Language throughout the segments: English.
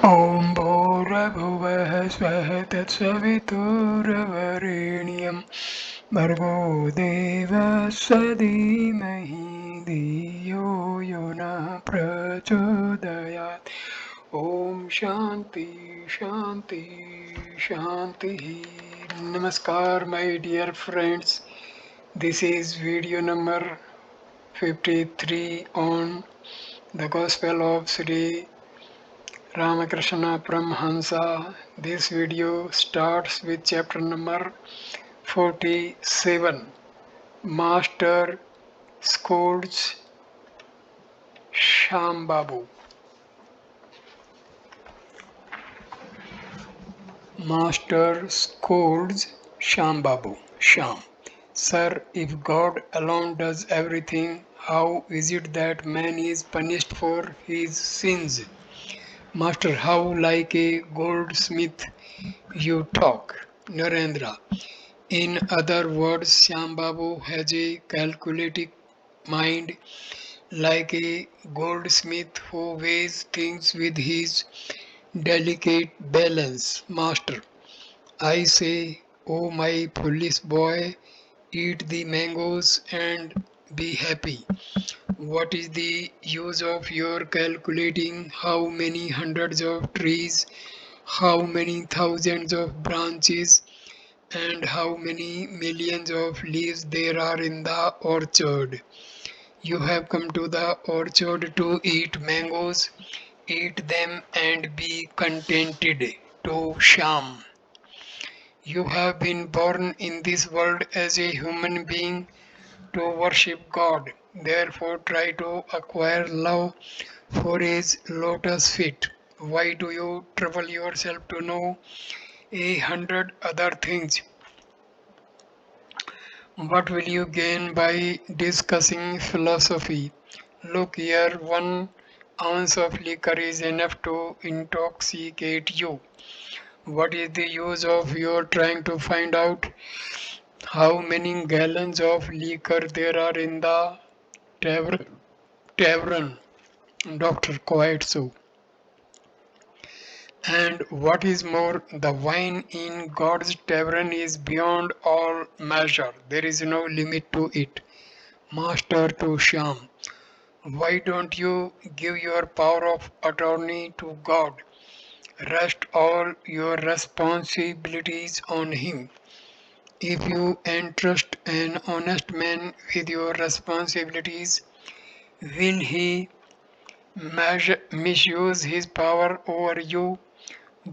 ॐ भूर्भुवः स्वः तत्सवितुर्वरेण्यं भर्गो देवस्य धीमहि धियो यो नः प्रचोदयात् ॐ शान्ति शान्ति शान्तिः. Namaskar, my dear friends. This is video number 53 on the Gospel of Sri Ramakrishna Parmahamsa. This video starts with chapter number 47. Master scolds Shambabu. Master scolds Shambabu. Sham. Sir, if God alone does everything, how is it that man is punished for his sins? Master, how like a goldsmith you talk. Narendra. In other words, Shyambabu has a calculating mind, like a goldsmith who weighs things with his delicate balance. Master, I say, oh my foolish boy, eat the mangoes and be happy. What is the use of your calculating how many hundreds of trees, how many thousands of branches, and how many millions of leaves there are in the orchard? You have come to the orchard to eat mangoes. Eat them and be contented. To Sham. You have been born in this world as a human being to worship God. Therefore, try to acquire love for His lotus feet. Why do you trouble yourself to know 100 other things? What will you gain by discussing philosophy? Look here, 1 ounce of liquor is enough to intoxicate you. What is the use of your trying to find out how many gallons of liquor there are in the tavern? tavern? Doctor, quite so. And what is more, the wine in God's tavern is beyond all measure. There is no limit to it. Master to Shyam, why don't you give your power of attorney to God? Rest all your responsibilities on Him. If you entrust an honest man with your responsibilities, will he misuse his power over you?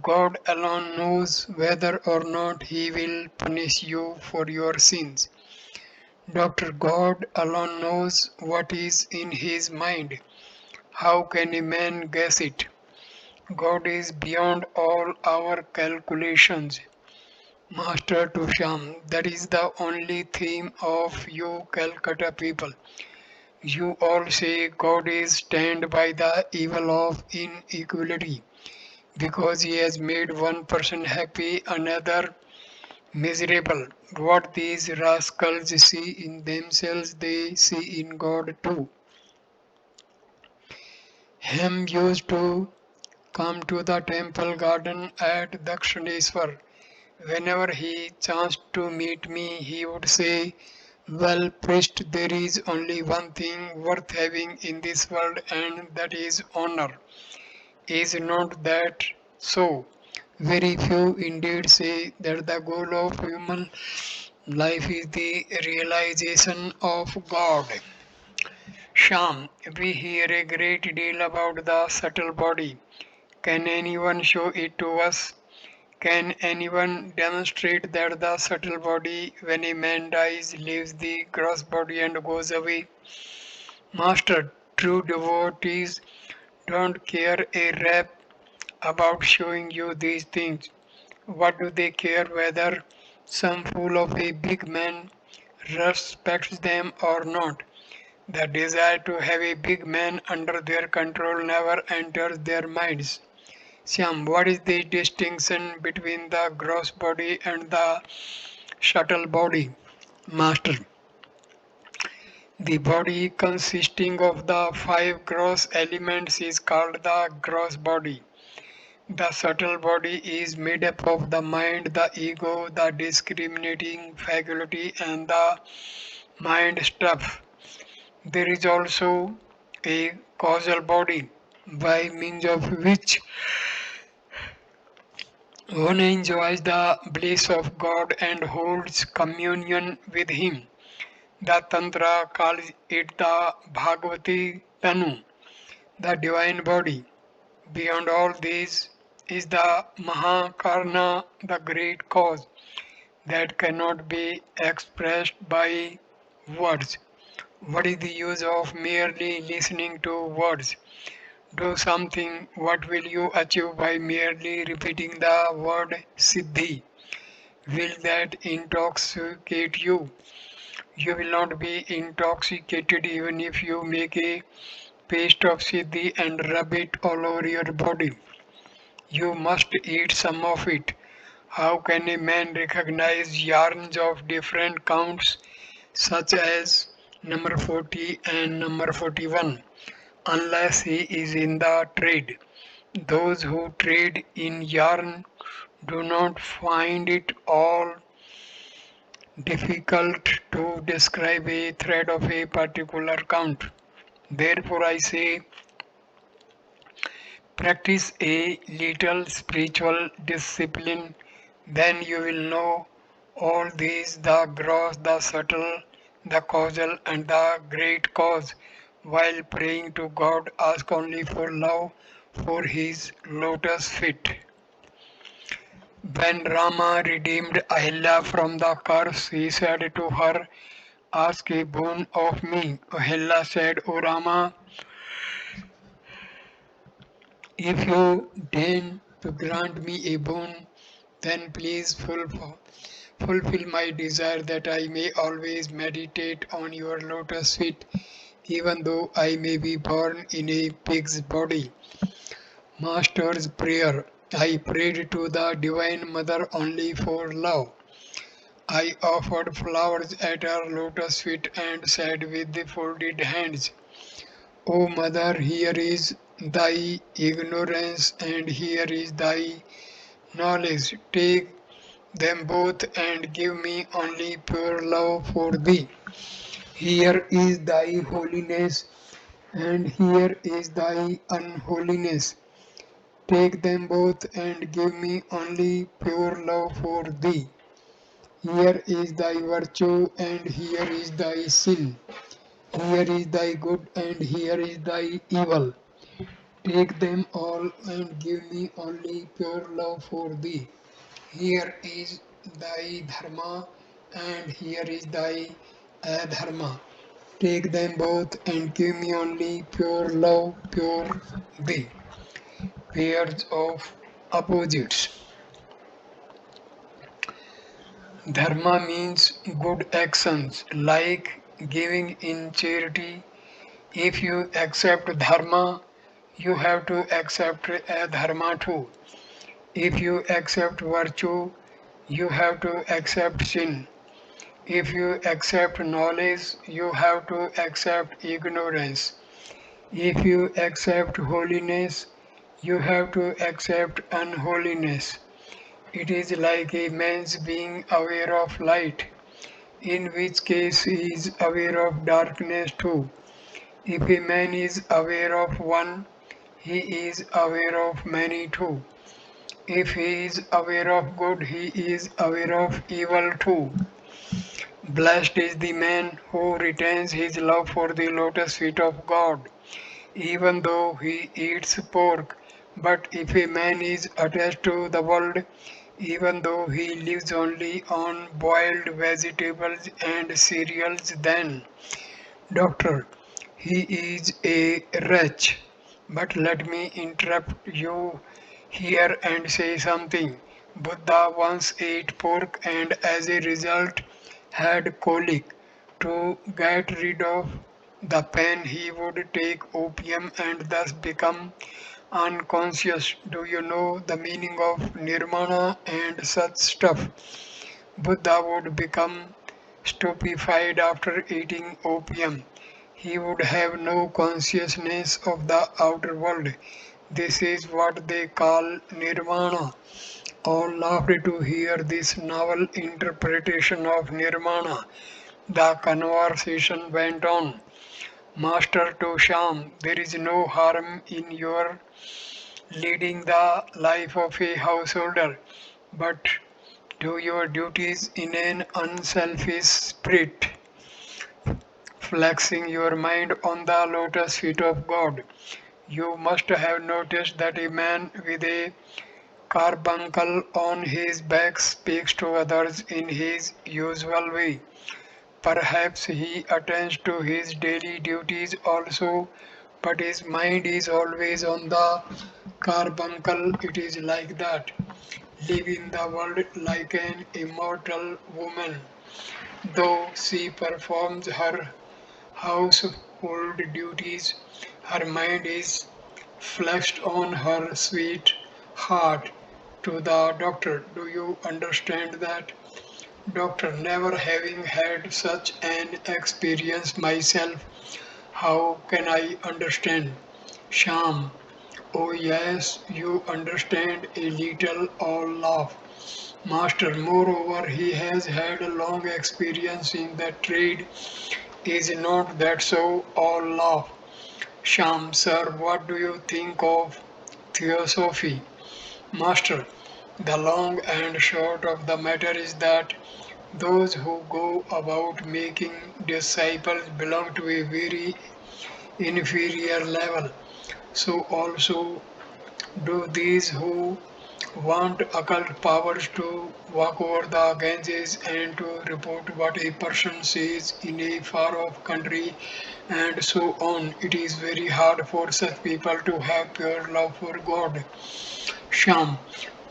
God alone knows whether or not He will punish you for your sins. Doctor, God alone knows what is in His mind. How can a man guess it? God is beyond all our calculations. Master to Sham, that is the only theme of you Calcutta people. You all say God is stand by the evil of inequality because He has made one person happy, another miserable. What these rascals see in themselves, they see in God too. Hem used to come to the temple garden at Dakshineshwar. Whenever he chanced to meet me, he would say, well, priest, there is only one thing worth having in this world, and that is honor. Is not that so? Very few indeed say that the goal of human life is the realization of God. Sham, we hear a great deal about the subtle body. Can anyone show it to us? Can anyone demonstrate that the subtle body, when a man dies, leaves the gross body and goes away? Master, true devotees don't care a rap about showing you these things. What do they care whether some fool of a big man respects them or not? The desire to have a big man under their control never enters their minds. Syam, what is the distinction between the gross body and the subtle body? Master, the body consisting of the five gross elements is called the gross body. The subtle body is made up of the mind, the ego, the discriminating faculty, and the mind stuff. There is also a causal body by means of which one enjoys the bliss of God and holds communion with Him. The Tantra calls it the Bhagavati Tanu, the divine body. Beyond all these is the Mahakarna, the great cause that cannot be expressed by words. What is the use of merely listening to words? Do something. What will you achieve by merely repeating the word Siddhi? Will that intoxicate you? You will not be intoxicated even if you make a paste of Siddhi and rub it all over your body. You must eat some of it. How can a man recognize yarns of different counts, such as number 40 and number 41, unless he is in the trade? Those who trade in yarn do not find it all difficult to describe a thread of a particular count. Therefore, I say, practice a little spiritual discipline, then you will know all these, the gross, the subtle, the causal, and the great cause. While praying to God, ask only for love for his lotus feet. When Rama redeemed Ahilya from the curse, he said to her, ask a boon of me. Ahilya said, O Rama, if you deign to grant me a boon, then please fulfill my desire that I may always meditate on your lotus feet, even though I may be born in a pig's body. Master's prayer. I prayed to the Divine Mother only for love. I offered flowers at her lotus feet and said with the folded hands, O Mother, here is thy ignorance and here is thy knowledge. Take them both and give me only pure love for thee. Here is thy holiness and here is thy unholiness. Take them both and give me only pure love for thee. Here is thy virtue and here is thy sin. Here is thy good and here is thy evil. Take them all and give me only pure love for thee. Here is thy dharma and here is thy adharma. Take them both and give me only pure love, pure thee. Pairs of opposites. Dharma means good actions like giving in charity. If you accept dharma, you have to accept adharma too. If you accept virtue, you have to accept sin. If you accept knowledge, you have to accept ignorance. If you accept holiness, you have to accept unholiness. It is like a man's being aware of light, in which case he is aware of darkness too. If a man is aware of one, he is aware of many too. If he is aware of good, he is aware of evil too. Blessed is the man who retains his love for the lotus feet of God, even though he eats pork. But if a man is attached to the world, even though he lives only on boiled vegetables and cereals, then, doctor, he is a wretch. But let me interrupt you here and say something. Buddha once ate pork and as a result had colic. To get rid of the pain, he would take opium and thus become unconscious. Do you know the meaning of nirvana and such stuff? Buddha would become stupefied after eating opium. He would have no consciousness of the outer world. This is what they call nirvana. All laughed to hear this novel interpretation of nirvana. The conversation went on. Master to Sham, there is no harm in your leading the life of a householder, but do your duties in an unselfish spirit, flexing your mind on the lotus feet of God. You must have noticed that a man with a carbuncle on his back speaks to others in his usual way. Perhaps he attends to his daily duties also, but his mind is always on the carbuncle. It is like that. Live in the world like an immortal woman. Though she performs her household duties, her mind is flexed on her sweet heart. To the doctor, do you understand that? Doctor, never having had such an experience myself, how can I understand? Sham, oh yes, you understand a little, all laugh. Master, moreover, he has had a long experience in that trade. Is not that so? All laugh. Sham, sir, what do you think of theosophy? Master, the long and short of the matter is that those who go about making disciples belong to a very inferior level. So also do these who want occult powers to walk over the Ganges and to report what a person says in a far off country and so on. It is very hard for such people to have pure love for God. Sham.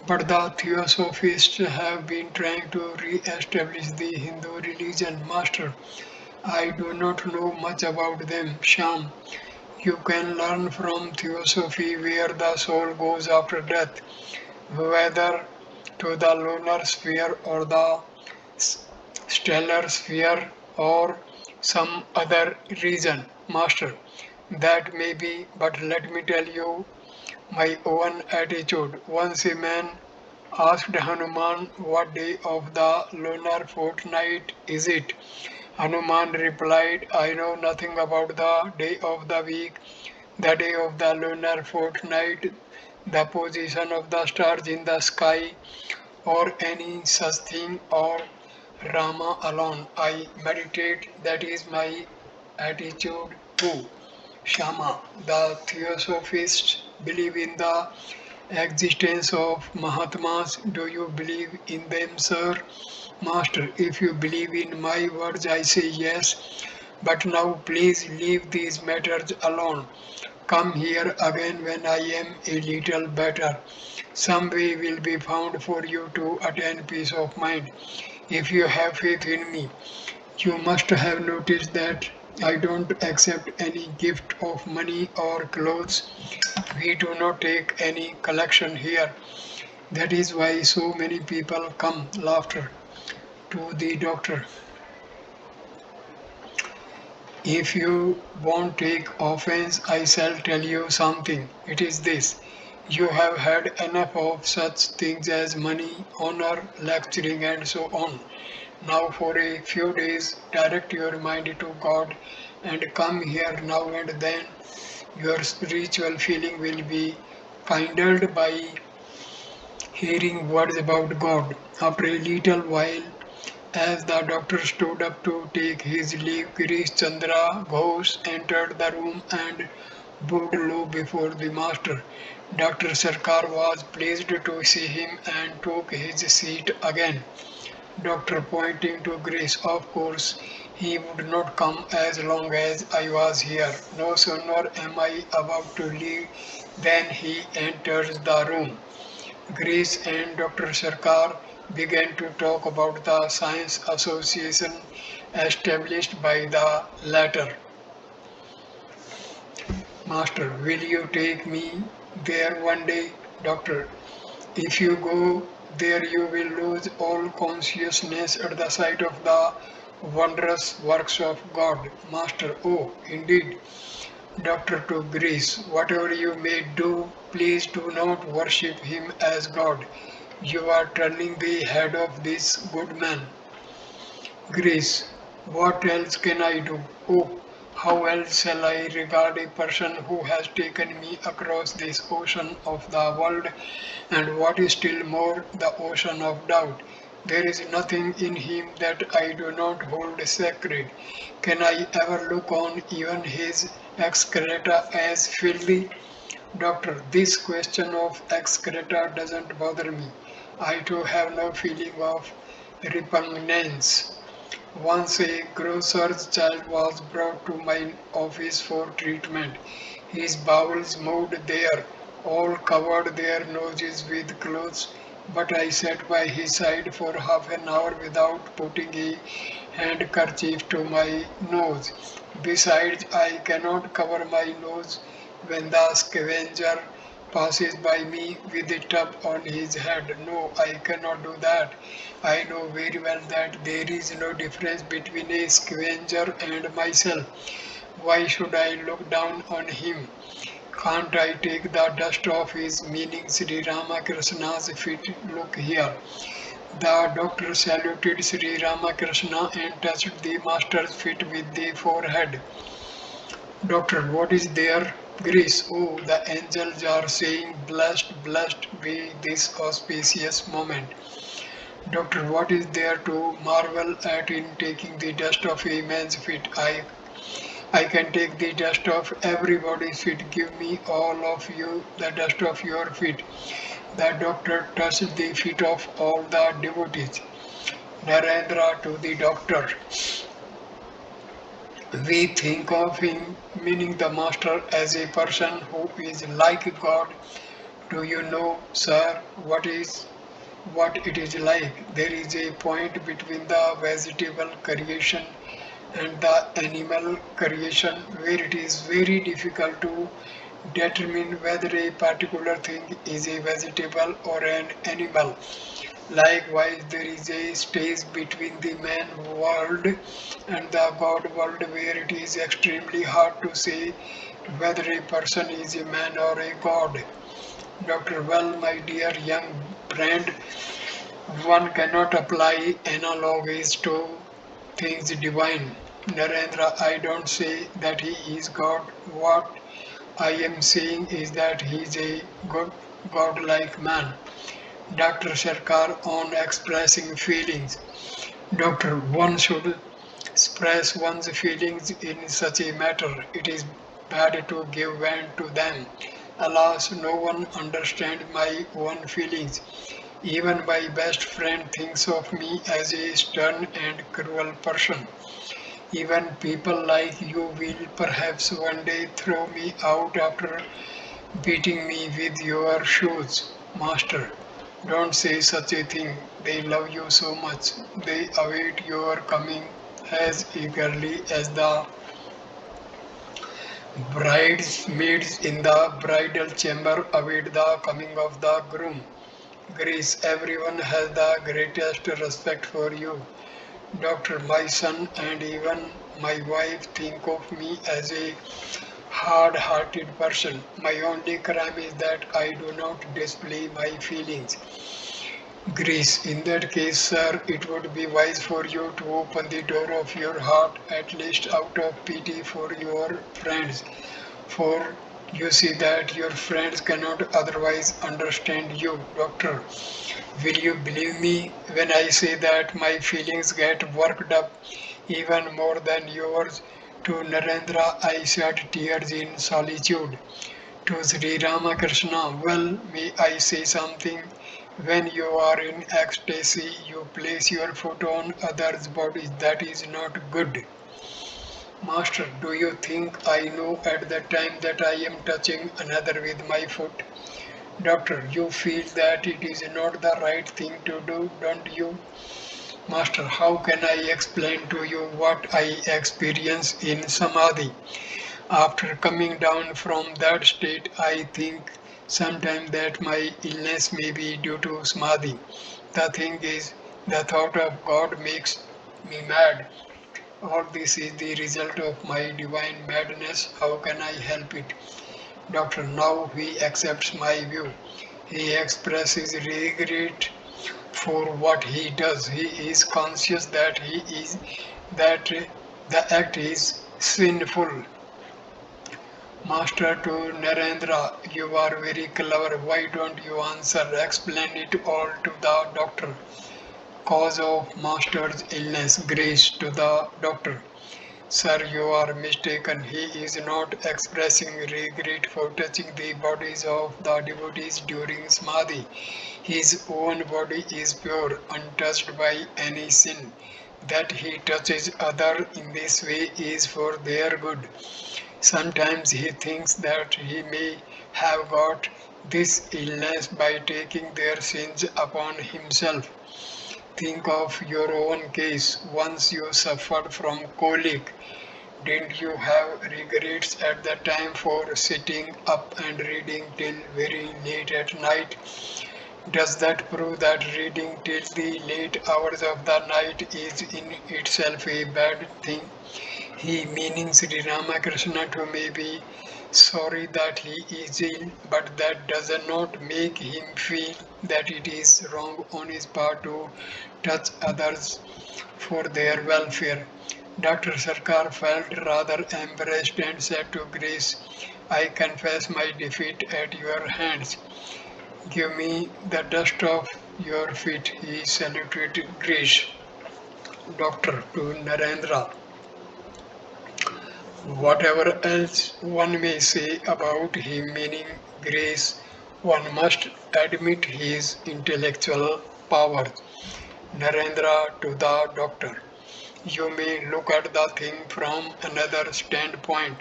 But the Theosophists have been trying to re-establish the Hindu religion, Master. I do not know much about them, Sham. You can learn from Theosophy where the soul goes after death, whether to the lunar sphere or the stellar sphere or some other region, Master. That may be, but let me tell you my own attitude. Once a man asked Hanuman what day of the lunar fortnight is it. Hanuman replied, I know nothing about the day of the week, the day of the lunar fortnight, the position of the stars in the sky, or any such thing, or Rama alone. I meditate, that is my attitude too. Shama, the Theosophists believe in the existence of Mahatmas. Do you believe in them, sir? Master, if you believe in my words, I say yes. But now please leave these matters alone. Come here again when I am a little better. Some way will be found for you to attain peace of mind. If you have faith in me, you must have noticed that I don't accept any gift of money or clothes. We do not take any collection here. That is why so many people come laughter to the doctor. If you won't take offense, I shall tell you something. It is this. You have had enough of such things as money, honor, lecturing, and so on. Now, for a few days, direct your mind to God and come here now and then. Your spiritual feeling will be kindled by hearing words about God. After a little while, as the doctor stood up to take his leave, Girish Chandra Ghosh entered the room and bowed low before the master. Dr. Sarkar was pleased to see him and took his seat again. Doctor pointing to Grace, of course, he would not come as long as I was here. No sooner am I about to leave than he enters the room. Grace and Dr. Sarkar began to talk about the science association established by the latter. Master, will you take me there one day? Doctor, if you go there, you will lose all consciousness at the sight of the wondrous works of God. Master, oh, indeed. Doctor to Greece, whatever you may do, please do not worship him as God. You are turning the head of this good man. Greece, what else can I do? Oh, how else shall I regard a person who has taken me across this ocean of the world and what is still more, the ocean of doubt? There is nothing in him that I do not hold sacred. Can I ever look on even his excreta as filthy? Doctor, this question of excreta doesn't bother me. I too have no feeling of repugnance. Once a grocer's child was brought to my office for treatment. His bowels moved there, all covered their noses with clothes, but I sat by his side for half an hour without putting a handkerchief to my nose. Besides, I cannot cover my nose when the scavenger passes by me with a tub on his head. No, I cannot do that. I know very well that there is no difference between a scavenger and myself. Why should I look down on him? Can't I take the dust off his meaning Sri Ramakrishna's feet? Look here. The doctor saluted Sri Ramakrishna and touched the master's feet with the forehead. Doctor, what is there? Grace, oh, the angels are saying, blessed, blessed be this auspicious moment. Doctor, what is there to marvel at in taking the dust of a man's feet? I can take the dust of everybody's feet. Give me all of you the dust of your feet. The doctor touched the feet of all the devotees. Narendra to the doctor. We think of him, meaning the master, as a person who is like God. Do you know, sir, what it is like? There is a point between the vegetable creation and the animal creation where it is very difficult to determine whether a particular thing is a vegetable or an animal. Likewise, there is a stage between the man world and the God world where it is extremely hard to say whether a person is a man or a god. Dr. Well, my dear young friend, one cannot apply analogies to things divine. Narendra, I don't say that he is God. What I am saying is that he is a good, godlike man. Dr. Sarkar on expressing feelings. Doctor, one should express one's feelings in such a matter. It is bad to give vent to them. Alas, no one understands my own feelings. Even my best friend thinks of me as a stern and cruel person. Even people like you will perhaps one day throw me out after beating me with your shoes. Master, don't say such a thing. They love you so much. They await your coming as eagerly as the bridesmaids in the bridal chamber await the coming of the groom. Grace, everyone has the greatest respect for you. Doctor, my son and even my wife think of me as a hard-hearted person. My only crime is that I do not display my feelings. Grace, in that case, sir, it would be wise for you to open the door of your heart, at least out of pity for your friends. For you see that your friends cannot otherwise understand you. Doctor, will you believe me when I say that my feelings get worked up even more than yours? To Narendra, I shed tears in solitude. To Sri Ramakrishna, well, may I say something? When you are in ecstasy, you place your foot on others' bodies. That is not good. Master, do you think I know at the time that I am touching another with my foot? Doctor, you feel that it is not the right thing to do, don't you? Master, how can I explain to you what I experience in Samadhi? After coming down from that state, I think sometimes that my illness may be due to Samadhi. The thing is, the thought of God makes me mad. All this is the result of my divine madness. How can I help it? Doctor, now he accepts my view. He expresses regret for what he does. He is conscious that the act is sinful. Master to Narendra, you are very clever. Why don't you answer? Explain it all to the doctor. Cause of Master's illness, grace to the doctor. Sir, you are mistaken. He is not expressing regret for touching the bodies of the devotees during Samadhi. His own body is pure, untouched by any sin. That he touches others in this way is for their good. Sometimes he thinks that he may have got this illness by taking their sins upon himself. Think of your own case. Once you suffered from colic. Didn't you have regrets at the time for sitting up and reading till very late at night? Does that prove that reading till the late hours of the night is in itself a bad thing? He, meaning Sri Ramakrishna, to may be sorry that he is ill, but that does not make him feel that it is wrong on his part to touch others for their welfare. Dr. Sarkar felt rather embarrassed and said to Grace, I confess my defeat at your hands. Give me the dust of your feet, he saluted Grace. Doctor to Narendra. Whatever else one may say about him, meaning Grace, one must admit his intellectual power. Narendra to the doctor. You may look at the thing from another standpoint.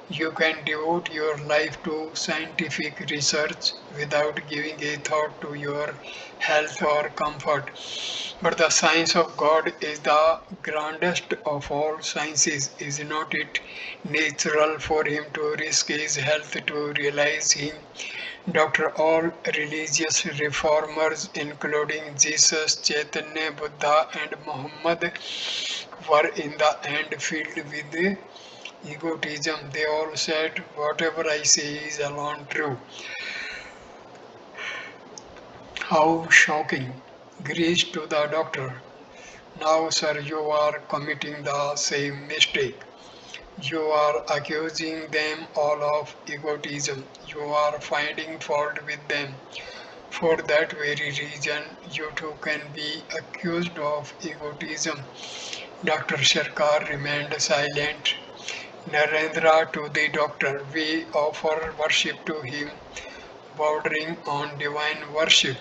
You can devote your life to scientific research without giving a thought to your health or comfort. But the science of God is the grandest of all sciences. Is not it natural for him to risk his health to realize him? Doctor, all religious reformers, including Jesus, Chaitanya, Buddha, and Muhammad, were in the end filled with egotism. They all said, whatever I say is alone true. How shocking! Greece to the doctor. Now, sir, you are committing the same mistake. You are accusing them all of egotism. You are finding fault with them. For that very reason, you too can be accused of egotism. Dr. Sharkar remained silent. Narendra to the doctor, we offer worship to him, bordering on divine worship.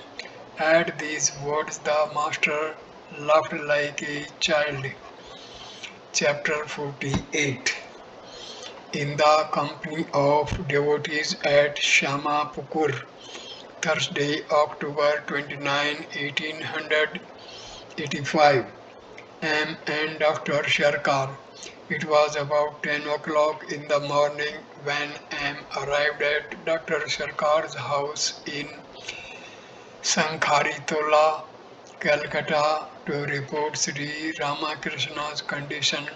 At these words, the master laughed like a child. Chapter 48. In the company of devotees at Shamapukur, Thursday, October 29, 1885, M. and Dr. Sharkar. It was about 10 o'clock in the morning when M. arrived at Dr. Sharkar's house in Sankharitola, Calcutta, to report Sri Ramakrishna's condition.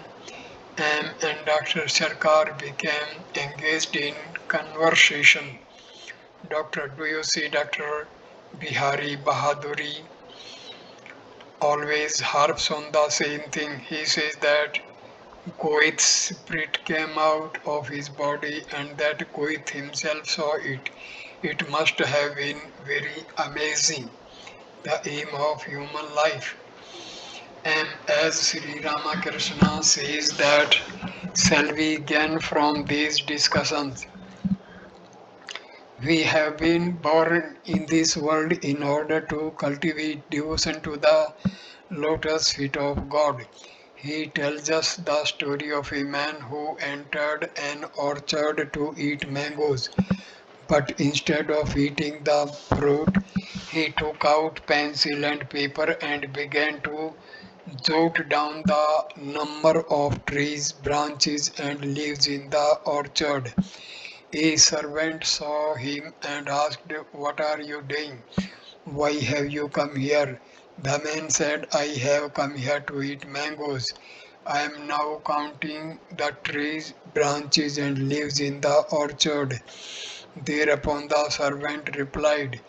M. and Dr. Sharkar became engaged in conversation. Doctor, do you see Dr. Bihari Bahaduri always harps on the same thing. He says that Goeth's spirit came out of his body and that Goeth himself saw it. It must have been very amazing, the aim of human life. And as Sri Ramakrishna says that, shall we gain from these discussions? We have been born in this world in order to cultivate devotion to the lotus feet of God. He tells us the story of a man who entered an orchard to eat mangoes, but instead of eating the fruit, he took out pencil and paper and began to jot down the number of trees, branches, and leaves in the orchard. A servant saw him and asked, what are you doing? Why have you come here? The man said, I have come here to eat mangoes. I am now counting the trees, branches, and leaves in the orchard. Thereupon the servant replied,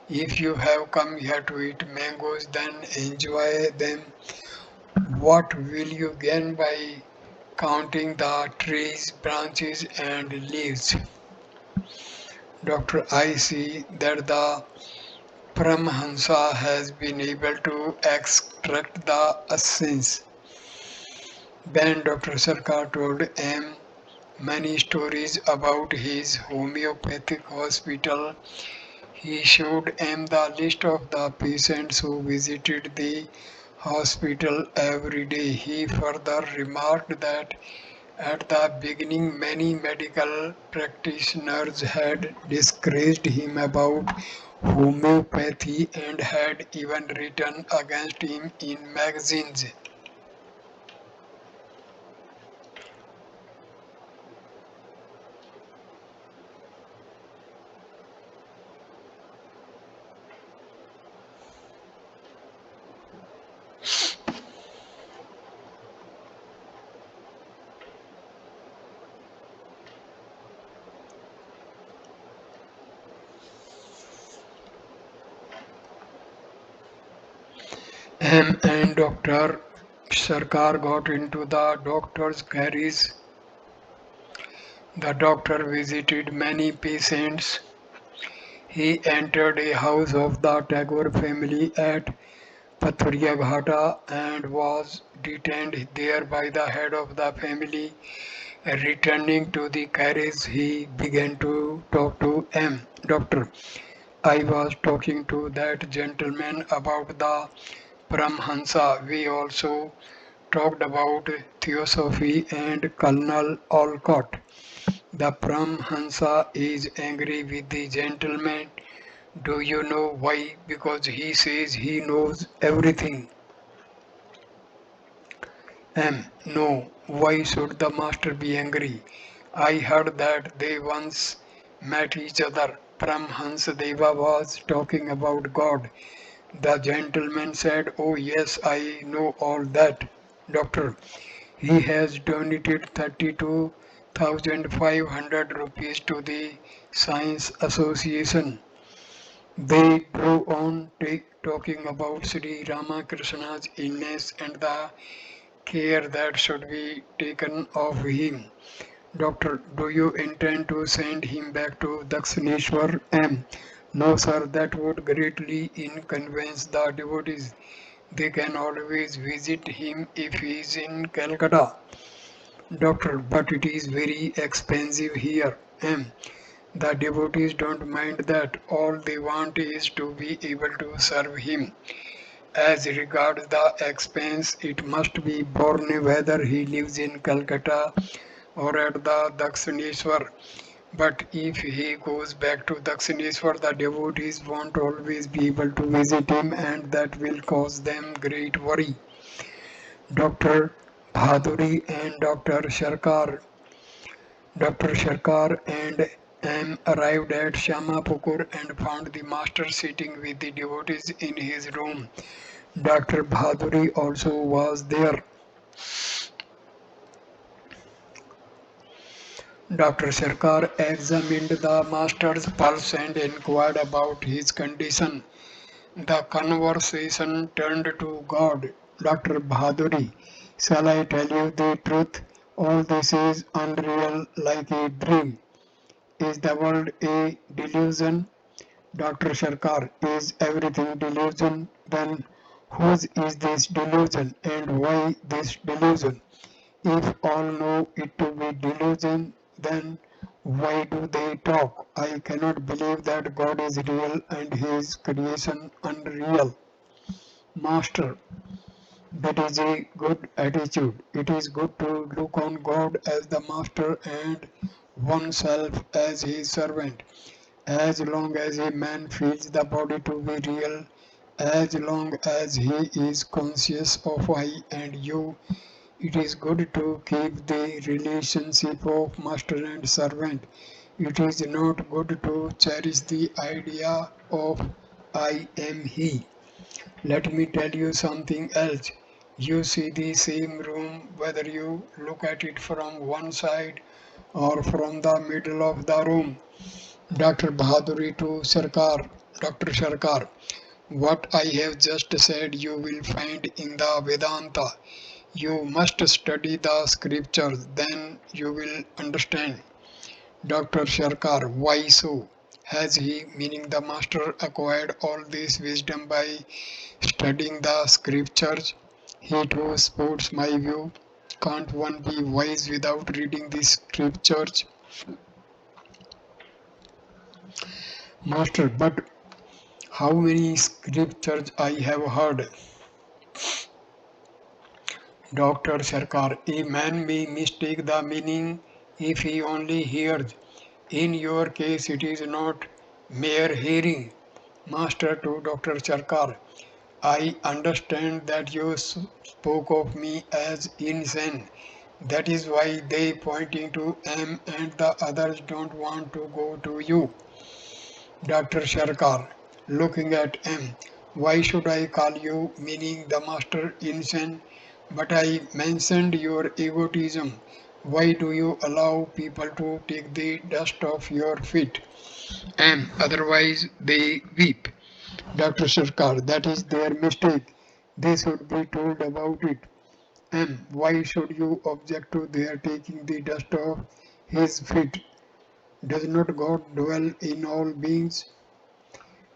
if you have come here to eat mangoes, then enjoy them. What will you gain by counting the trees, branches, and leaves? Doctor, I see that the Paramahamsa has been able to extract the essence. Then Dr. Sarkar told M many stories about his homeopathic hospital. He showed M the list of the patients who visited the hospital every day. He further remarked that at the beginning many medical practitioners had discouraged him about homeopathy and had even written against him in magazines. And Dr. Sarkar got into the doctor's carriage. The doctor visited many patients. He entered a house of the Tagore family at Pathuria Ghata and was detained there by the head of the family. Returning to the carriage, he began to talk to M. Doctor, I was talking to that gentleman about the Paramahamsa. We also talked about theosophy and Colonel Olcott. The Paramahamsa is angry with the gentleman. Do you know why? Because he says he knows everything. No. Why should the master be angry? I heard that they once met each other. Paramhansa Deva was talking about God. The gentleman said, oh yes, I know all that. Doctor, he has donated 32,500 rupees to the Science Association. They drove on talking about Sri Ramakrishna's illness and the care that should be taken of him. Doctor, do you intend to send him back to Dakshineshwar? No, sir, that would greatly inconvenience the devotees. They can always visit him if he is in Calcutta. Doctor, but it is very expensive here. The devotees don't mind that. All they want is to be able to serve him. As regards the expense, it must be borne whether he lives in Calcutta or at the Dakshineshwar. But if he goes back to Dakshineshwar, the devotees won't always be able to visit him, and that will cause them great worry. Dr. Bhaduri and Dr. Sharkar and M arrived at Shamapukur and found the master sitting with the devotees in his room. Dr. Bhaduri also was there. Dr. Sarkar examined the master's pulse and inquired about his condition. The conversation turned to God. Dr. Bhaduri, shall I tell you the truth? All this is unreal like a dream. Is the world a delusion? Dr. Sarkar, is everything delusion? Then whose is this delusion and why this delusion? If all know it to be delusion, then why do they talk? I cannot believe that God is real and His creation unreal. Master, that is a good attitude. It is good to look on God as the master and oneself as his servant. As long as a man feels the body to be real, as long as he is conscious of I and you, it is good to keep the relationship of master and servant. It is not good to cherish the idea of I am he. Let me tell you something else. You see the same room whether you look at it from one side or from the middle of the room. Dr. Bahaduri to Sarkar, Dr. Sarkar, what I have just said you will find in the Vedanta. You must study the scriptures, then you will understand. Dr. Sarkar, why so? Has he, meaning the master, acquired all this wisdom by studying the scriptures? He too supports my view. Can't one be wise without reading the scriptures? Master, but how many scriptures I have heard? Dr. Sarkar, a man may mistake the meaning if he only hears. In your case, it is not mere hearing. Master to Dr. Sarkar, I understand that you spoke of me as insane. That is why they pointing to M and the others don't want to go to you. Dr. Sarkar, looking at M, why should I call you, meaning the master, insane? But I mentioned your egotism. Why do you allow people to take the dust off your feet? M, otherwise they weep. Dr. Sarkar, that is their mistake. They should be told about it. M, why should you object to their taking the dust off his feet? Does not God dwell in all beings?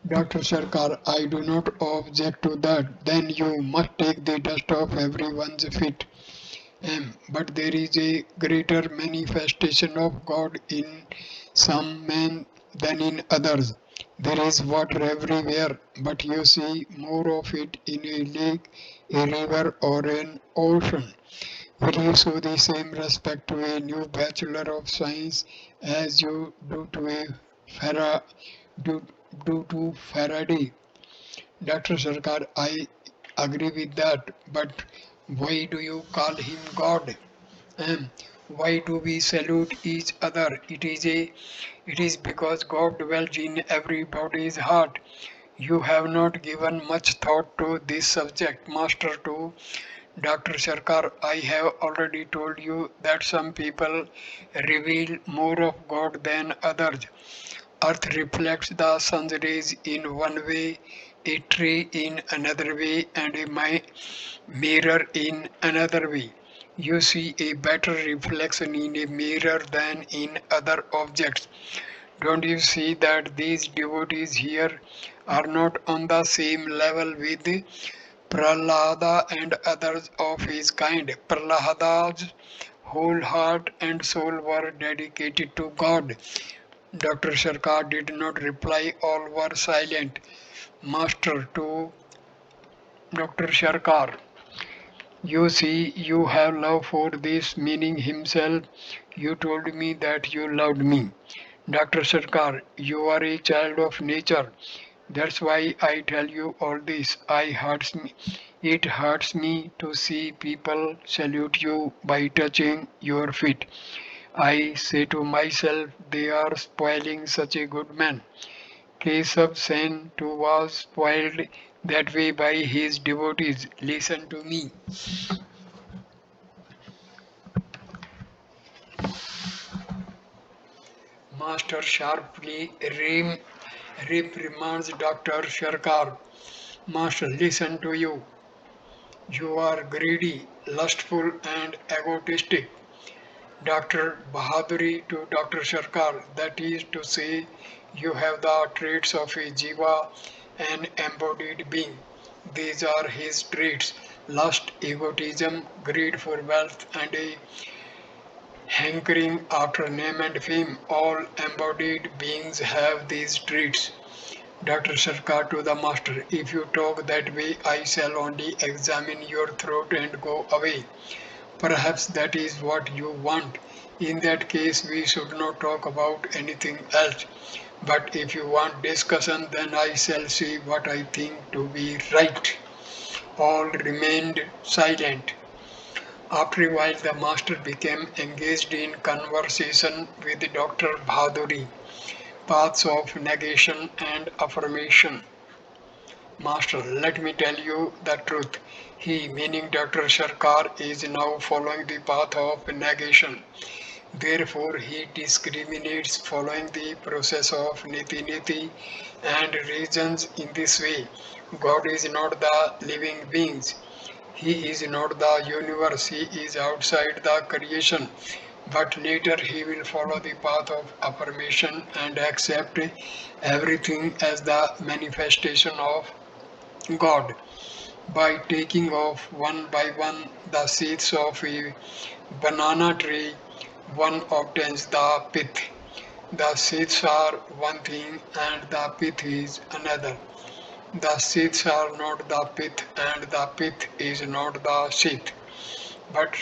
Dr. Sarkar, I do not object to that. Then you must take the dust off everyone's feet. M. But there is a greater manifestation of God in some men than in others. There is water everywhere, but you see more of it in a lake, a river, or an ocean. Will you show the same respect to a new bachelor of science as you do to a Fara, do, do to Faraday? Dr. Sarkar, I agree with that, but why do you call him God? Why do we salute each other? It is because God dwells in everybody's heart. You have not given much thought to this subject, Master. To Dr. Sarkar, I have already told you that some people reveal more of God than others. Earth reflects the sun's rays in one way, a tree in another way, and a mirror in another way. You see a better reflection in a mirror than in other objects. Don't you see that these devotees here are not on the same level with Prahlada and others of his kind? Prahlada's whole heart and soul were dedicated to God. Dr. Sarkar did not reply, all were silent. Master to Dr. Sarkar, you see, you have love for this, meaning himself. You told me that you loved me. Dr. Sarkar, you are a child of nature. That's why I tell you all this. It hurts me to see people salute you by touching your feet. I say to myself, they are spoiling such a good man. Keshav Sen too was spoiled that way by his devotees. Listen to me. Master sharply reprimands Dr. Sharkar. Master, listen to you. You are greedy, lustful, and egotistic. Dr. Bahaduri to Dr. Sharkar, that is to say, you have the traits of a Jiva, an embodied being. These are his traits: lust, egotism, greed for wealth, and a hankering after name and fame. All embodied beings have these traits. Dr. Sarkar to the master, if you talk that way, I shall only examine your throat and go away. Perhaps that is what you want. In that case, we should not talk about anything else. But if you want discussion, then I shall see what I think to be right. All remained silent. After a while, the master became engaged in conversation with Dr. Bhaduri, paths of negation and affirmation. Master, let me tell you the truth. He, meaning Dr. Sarkar, is now following the path of negation. Therefore, he discriminates following the process of niti niti and reasons in this way. God is not the living beings. He is not the universe. He is outside the creation. But later he will follow the path of affirmation and accept everything as the manifestation of God. By taking off one by one the seeds of a banana tree, one obtains the pith. The seeds are one thing and the pith is another. The seeds are not the pith and the pith is not the seed. But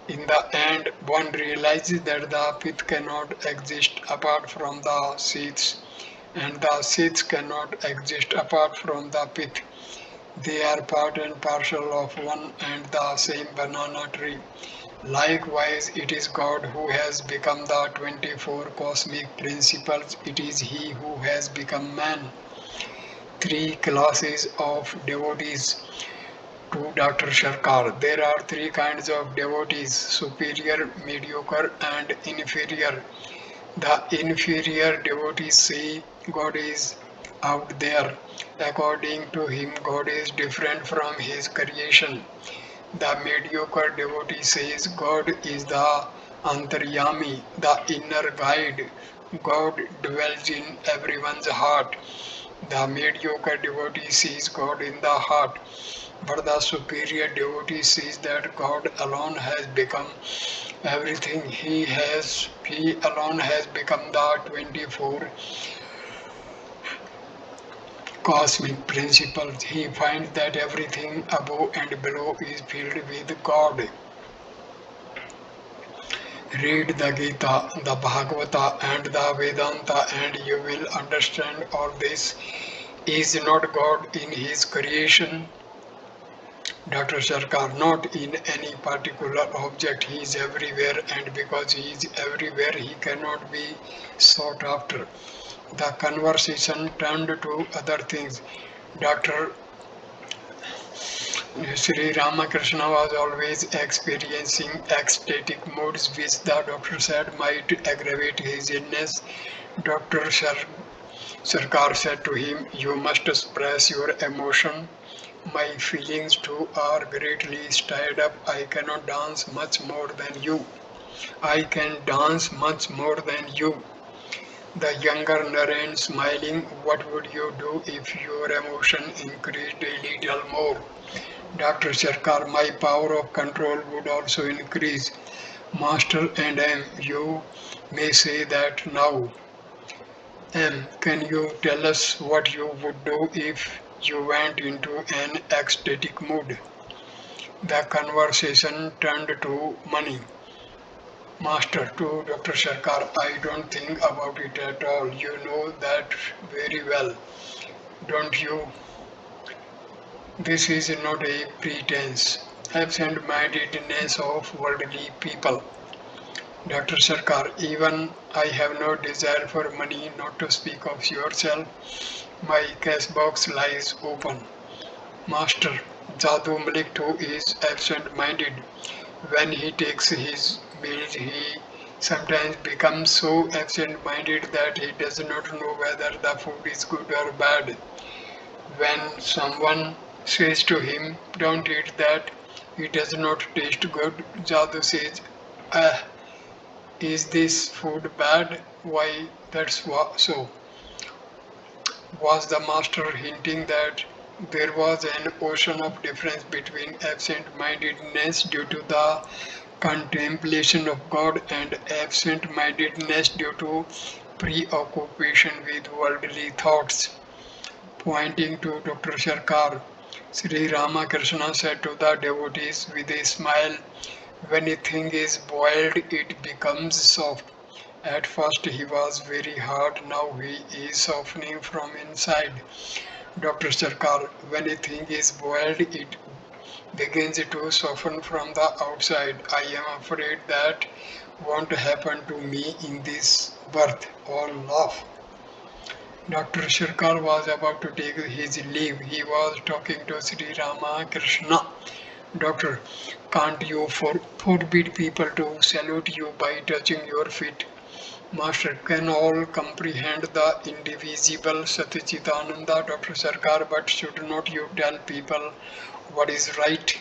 in the end, one realizes that the pith cannot exist apart from the seeds and the seeds cannot exist apart from the pith. They are part and parcel of one and the same banana tree. Likewise, it is God who has become the 24 cosmic principles. It is He who has become man. Three classes of devotees to Dr. Sharkar. There are three kinds of devotees: superior, mediocre, and inferior. The inferior devotees say God is out there. According to him, God is different from his creation. The mediocre devotee says God is the Antaryami, the inner guide. God dwells in everyone's heart. The mediocre devotee sees God in the heart, but the superior devotee sees that God alone has become everything. He alone has become the 24 cosmic principles. He finds that everything above and below is filled with God. Read the Gita, the Bhagavata, and the Vedanta, and you will understand all this. Is not God in His creation? Dr. Sarkar, not in any particular object. He is everywhere, and because He is everywhere, He cannot be sought after. The conversation turned to other things. Dr. Sri Ramakrishna was always experiencing ecstatic moods which the doctor said might aggravate his illness. Dr. Sarkar said to him, "You must suppress your emotion. My feelings too are greatly stirred up. I cannot dance much more than you. I can dance much more than you." The younger Naren smiling, "What would you do if your emotion increased a little more?" Dr. Sarkar, "My power of control would also increase." Master and M, you may say that now. M, can you tell us what you would do if you went into an ecstatic mood? The conversation turned to money. Master to Dr. Sarkar, "I don't think about it at all. You know that very well, don't you? This is not a pretense. Absent-mindedness of worldly people." Dr. Sarkar, "Even I have no desire for money, not to speak of yourself. My cash box lies open." Master, Jadoo Malik too is absent-minded. When he takes his meals, he sometimes becomes so absent-minded that he does not know whether the food is good or bad. When someone says to him, "Don't eat that, it does not taste good," Jadoo says, "Ah, is this food bad? Why, so." Was the master hinting that there was an ocean of difference between absent-mindedness due to the contemplation of God and absent-mindedness due to preoccupation with worldly thoughts? Pointing to Dr. Sarkar, Sri Ramakrishna said to the devotees with a smile, "When a thing is boiled, it becomes soft. At first he was very hard, now he is softening from inside." Dr. Sarkar, when a thing is boiled, it begins to soften from the outside. I am afraid that won't happen to me in this birth. All laugh. Dr. Shirkar was about to take his leave. He was talking to Sri Ramakrishna. Doctor, can't you forbid people to salute you by touching your feet? Master, can all comprehend the indivisible Satchitananda, Dr. Sarkar, but should not you tell people what is right?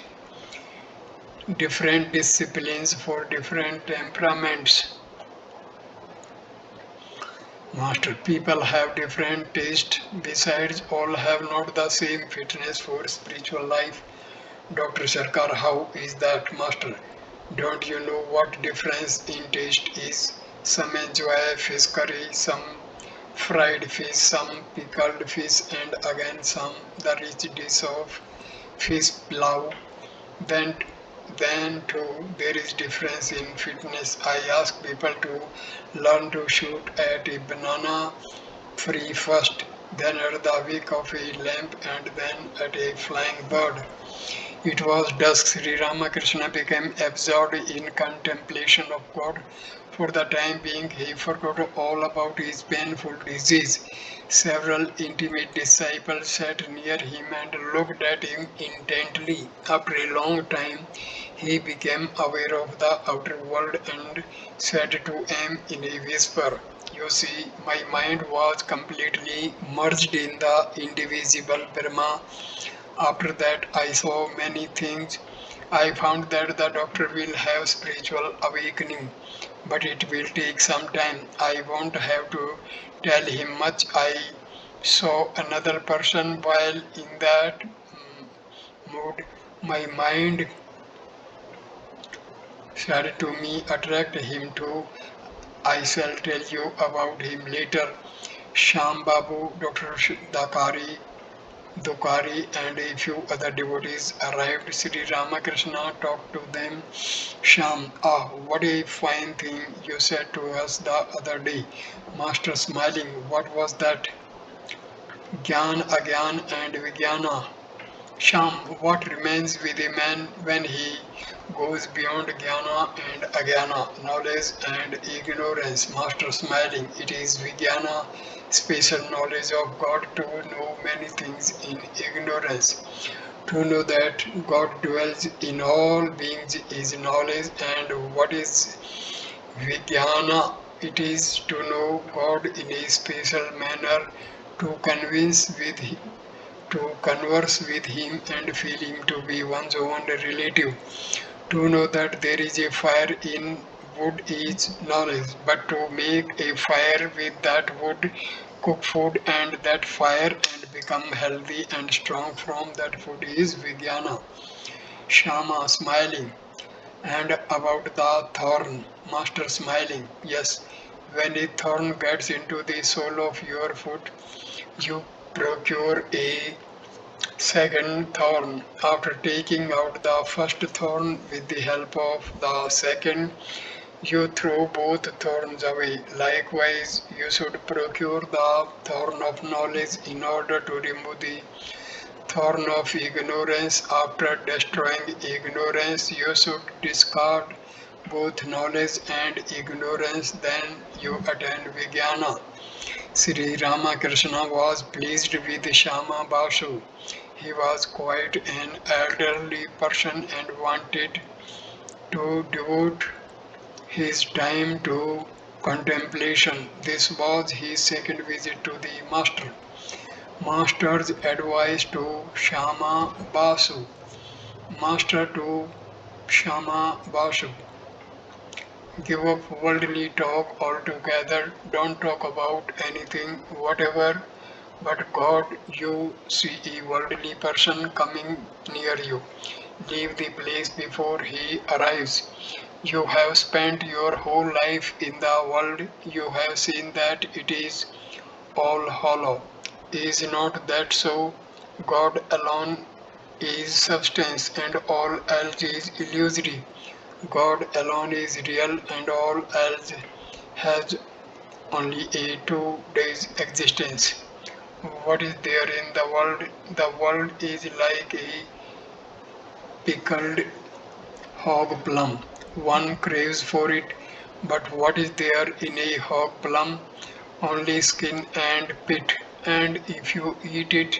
Different disciplines for different temperaments. Master, people have different tastes. Besides, all have not the same fitness for spiritual life. Dr. Sarkar, how is that, Master? Don't you know what difference in taste is? Some enjoy fish curry, some fried fish, some pickled fish, and again some the rich dish of fish plow. Then, then too, there is difference in fitness. I ask people to learn to shoot at a banana tree first, then at the wick of a lamp, and then at a flying bird. It was dusk. Sri Ramakrishna became absorbed in contemplation of God. For the time being, he forgot all about his painful disease. Several intimate disciples sat near him and looked at him intently. After a long time, he became aware of the outer world and said to him in a whisper, "You see, my mind was completely merged in the indivisible Brahma. After that, I saw many things. I found that the doctor will have spiritual awakening, but it will take some time. I won't have to tell him much. I saw another person while in that mood. My mind said to me, attract him too. I shall tell you about him later. Sham Babu, Dr. Dakari, Dukari and a few other devotees arrived. Sri Ramakrishna talked to them. Sham, ah, what a fine thing you said to us the other day. Master smiling, what was that? Gyan, Agyan and Vijnana. Sham, what remains with a man when he goes beyond Jnana and Agyana, knowledge and ignorance? Master smiling, it is Vijnana, special knowledge of God to know many things in ignorance. To know that God dwells in all beings is knowledge, and what is Vijnana? It is to know God in a special manner, to converse with him and feel him to be one's own relative. To know that there is a fire in wood is knowledge, but to make a fire with that wood, cook food and that fire and become healthy and strong from that food is Vijnana. Shama smiling. And about the thorn, Master smiling. Yes, when a thorn gets into the sole of your foot, you procure a second thorn. After taking out the first thorn with the help of the second, you throw both thorns away. Likewise, you should procure the thorn of knowledge in order to remove the thorn of ignorance. After destroying ignorance, you should discard both knowledge and ignorance, then you attain Vijnana. Sri Ramakrishna was pleased with Shama Basu. He was quite an elderly person and wanted to devote his time to contemplation. This was his second visit to the master. Master's advice to Shama Basu. Master to Shama Basu. Give up worldly talk altogether. Don't talk about anything, whatever, but God. You see a worldly person coming near you. Leave the place before he arrives. You have spent your whole life in the world. You have seen that it is all hollow. Is not that so? God alone is substance and all else is illusory. God alone is real and all else has only a 2 days existence. What is there in the world? The world is like a pickled hog plum. One craves for it, but what is there in a hog plum? only skin and pit, and if you eat it,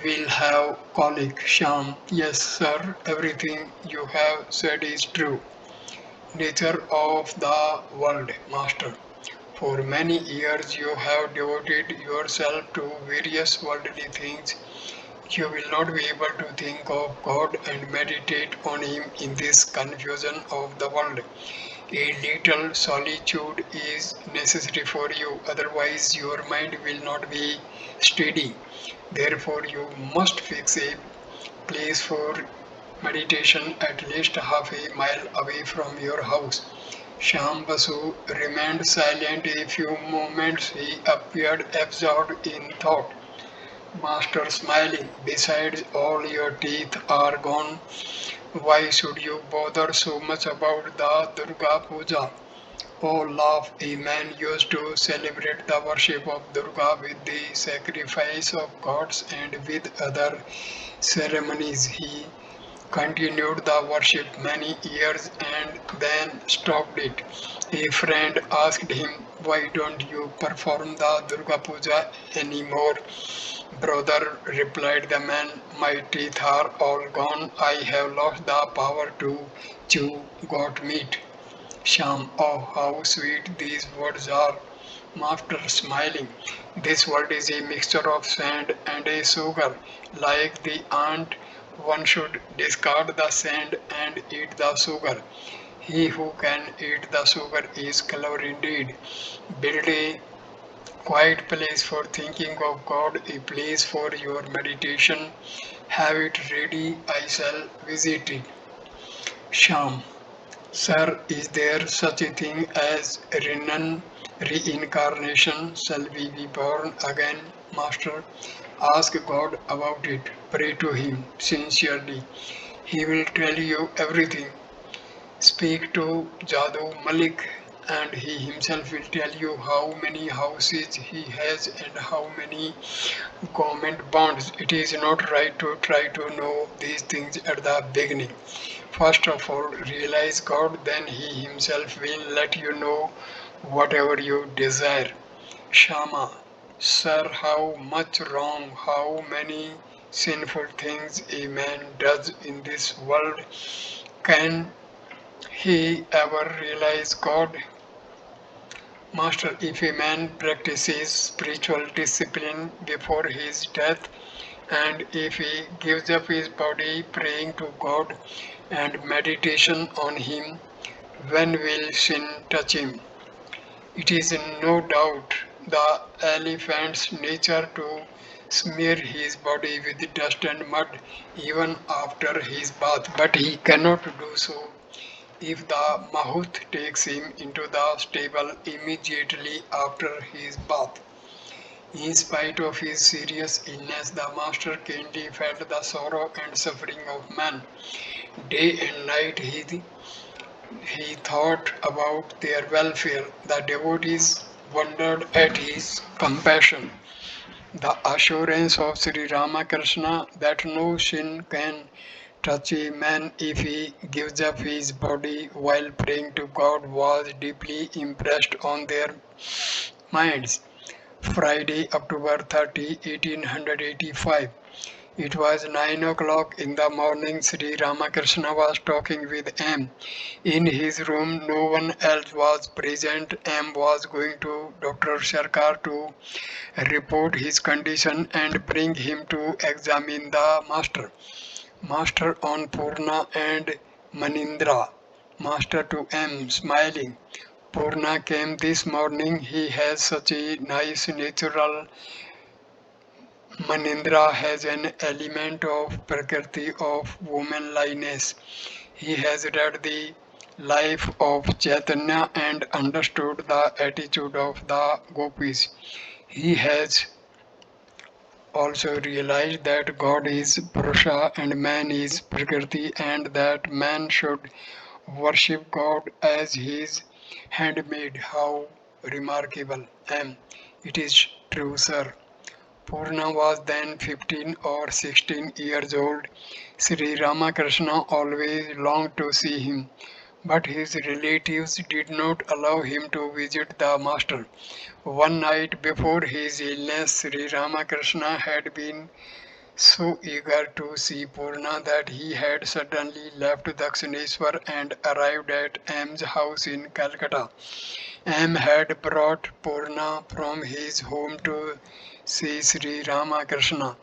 will have colic. Sham, yes, sir, everything you have said is true. Nature of the world, Master. For many years you have devoted yourself to various worldly things. You will not be able to think of God and meditate on Him in this confusion of the world. A little solitude is necessary for you, otherwise, your mind will not be steady. Therefore, you must fix a place for meditation at least half a mile away from your house. Sham Basu remained silent a few moments. He appeared absorbed in thought. Master smiling, besides all your teeth are gone, why should you bother so much about the Durga Puja? Oh, laugh, a man used to celebrate the worship of Durga with the sacrifice of gods and with other ceremonies. He continued the worship many years and then stopped it. A friend asked him, why don't you perform the Durga Puja anymore? Brother, replied the man, my teeth are all gone. I have lost the power to chew goat meat. Sham, oh, how sweet these words are. Master, smiling, this world is a mixture of sand and a sugar. Like the ant, one should discard the sand and eat the sugar. He who can eat the sugar is clever indeed. Build a quiet place for thinking of God, a place for your meditation. Have it ready, I shall visit it. Sham. Sir, is there such a thing as reincarnation? Shall we be born again, Master? Ask God about it. Pray to Him sincerely. He will tell you everything. Speak to Jadoo Malik, and he himself will tell you how many houses he has and how many government bonds. It is not right to try to know these things at the beginning. First of all, realize God, then He Himself will let you know whatever you desire. Shama, sir, how much wrong, how many sinful things a man does in this world. Can he ever realize God? Master, if a man practices spiritual discipline before his death, and if he gives up his body praying to God and meditation on Him, when will sin touch him? It is no doubt the elephant's nature to smear his body with dust and mud even after his bath, but he cannot do so if the mahout takes him into the stable immediately after his bath. In spite of his serious illness, the master keenly felt the sorrow and suffering of man. Day and night he thought about their welfare. The devotees wondered at his compassion. The assurance of Sri Ramakrishna that no sin can touch a man if he gives up his body while praying to God was deeply impressed on their minds. Friday, October 30, 1885. It was 9 o'clock in the morning. Sri Ramakrishna was talking with M. In his room, no one else was present. M was going to Dr. Sarkar to report his condition and bring him to examine the master. Master on Purna and Manindra. Master to M, smiling. Purna came this morning. He has such a nice natural. Manindra has an element of Prakriti of womanliness. He has read the life of Chaitanya and understood the attitude of the gopis. He has also realized that God is Purusha and man is Prakriti and that man should worship God as his handmaid. How remarkable! And it is true, sir. Purna was then 15 or 16 years old. Sri Ramakrishna always longed to see him. But his relatives did not allow him to visit the master. One night before his illness, Sri Ramakrishna had been so eager to see Purna that he had suddenly left Dakshineswar and arrived at M's house in Calcutta. M had brought Purna from his home to see Sri Ramakrishna.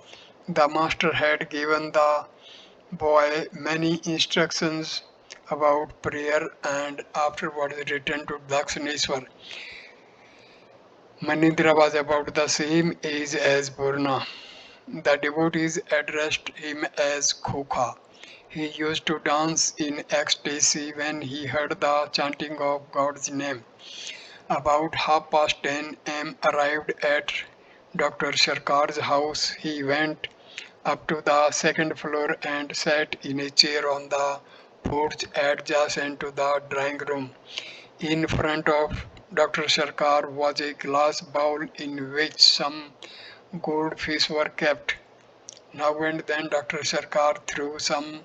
The master had given the boy many instructions about prayer and afterwards returned to Dakshineswar. Manindra was about the same age as Purna. The devotees addressed him as Khokha. He used to dance in ecstasy when he heard the chanting of God's name. About 10:30 M arrived at Dr. Sarkar's house. He went up to the second floor and sat in a chair on the porch adjacent to the drawing room. In front of Dr. Sarkar was a glass bowl in which some goldfish were kept. Now and then Dr. Sarkar threw some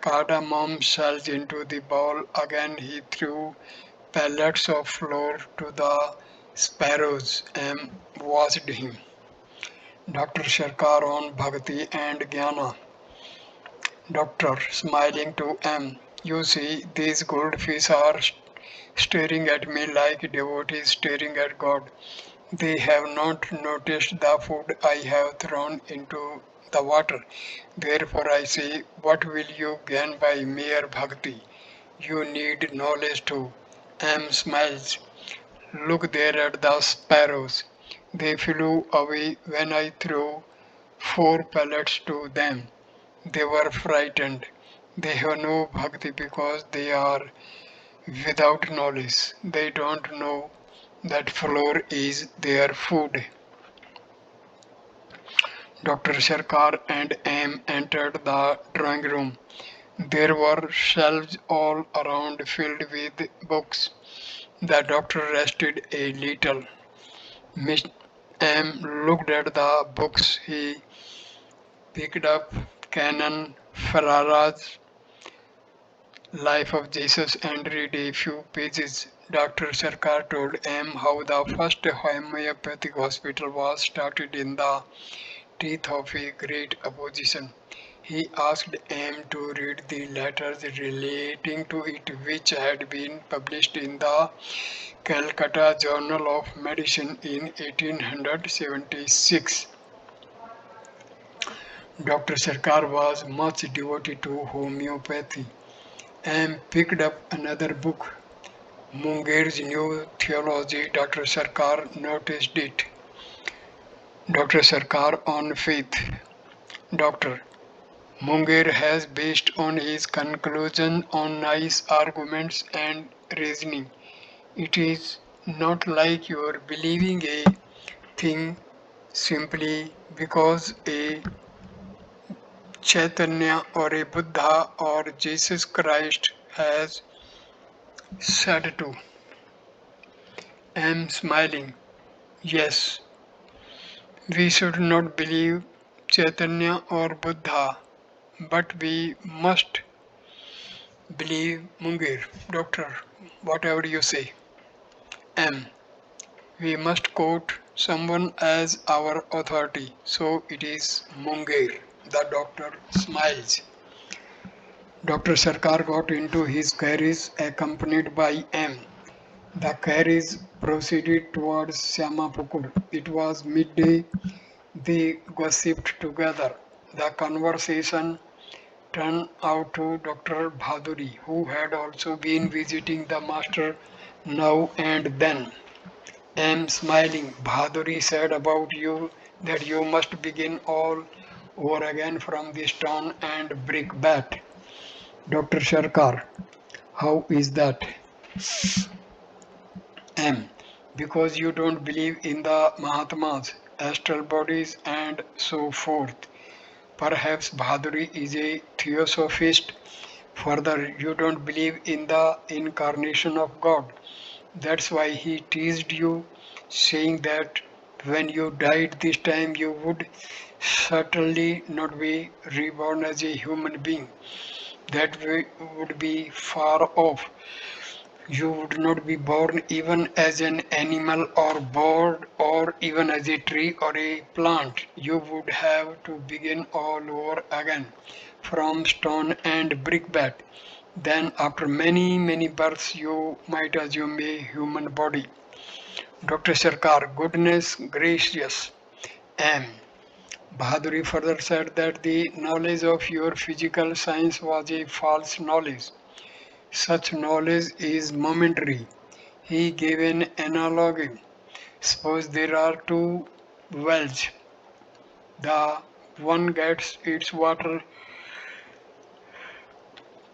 cardamom shells into the bowl. Again he threw pellets of flour to the sparrows and watched him. Dr. Sarkar on Bhakti and Jnana. Doctor, smiling to M. You see, these goldfish are staring at me like devotees staring at God. They have not noticed the food I have thrown into the water. Therefore I say, what will you gain by mere bhakti? You need knowledge too. M smiles. Look there at the sparrows. They flew away when I threw 4 pellets to them. They were frightened. They have no bhakti because they are without knowledge. They don't know that flour is their food. Dr. Sarkar and M entered the drawing room. There were shelves all around filled with books. The doctor rested a little. Miss M looked at the books. He picked up Canon Ferrara's Life of Jesus and read a few pages. Dr. Sarkar told M how the first homeopathic hospital was started in the teeth of a great opposition. He asked M to read the letters relating to it which had been published in the Calcutta Journal of Medicine in 1876. Dr. Sarkar was much devoted to homeopathy and picked up another book, Munger's New Theology. Dr. Sarkar noticed it. Dr. Sarkar on faith. Doctor, Munger has based on his conclusion on nice arguments and reasoning. It is not like you are believing a thing simply because a Chaitanya or a Buddha or Jesus Christ has said to. Am smiling. Yes, we should not believe Chaitanya or Buddha, but we must believe Munger. Doctor, whatever you say. M. We must quote someone as our authority, so it is Munger. The doctor smiles. Dr. Sarkar got into his carriage accompanied by M. The carriage proceeded towards Syamapukur. It was midday. They gossiped together. The conversation turned out to Dr. Bhaduri, who had also been visiting the master now and then. M smiling, Bhaduri said about you that you must begin all over again from the stone and brick bat. Dr. Sharkar, how is that? M. Because you don't believe in the Mahatmas, astral bodies, and so forth. Perhaps Bhaduri is a theosophist. Further, you don't believe in the incarnation of God. That's why he teased you, saying that when you died this time you would certainly not be reborn as a human being. that would be far off. You would not be born even as an animal or bird or even as a tree or a plant. You would have to begin all over again from stone and brickbat. Then, after many, many births, you might assume a human body. Dr. Sarkar, goodness gracious, am. Bahaduri further said that the knowledge of your physical science was a false knowledge. Such knowledge is momentary. He gave an analogy. Suppose there are two wells. The one gets its water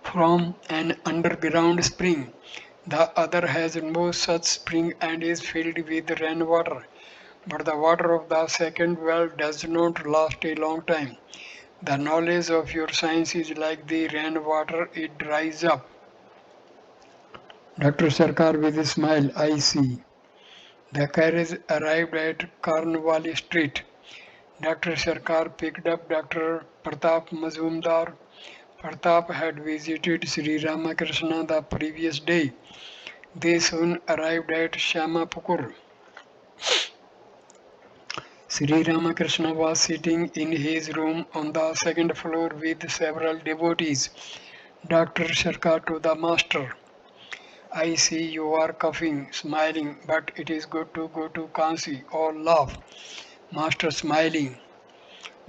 from an underground spring. The other has no such spring and is filled with rainwater. But the water of the second well does not last a long time. The knowledge of your science is like the rainwater, it dries up. Dr. Sarkar with a smile, I see. The carriage arrived at Carnwali Street. Dr. Sarkar picked up Dr. Pratap Mazumdar. Pratap had visited Sri Ramakrishna the previous day. They soon arrived at Shamapukur. Sri Ramakrishna was sitting in his room on the second floor with several devotees. Dr. Sarkar to the master. I see you are coughing, smiling, but it is good to go to Kansi. All laugh. Master smiling.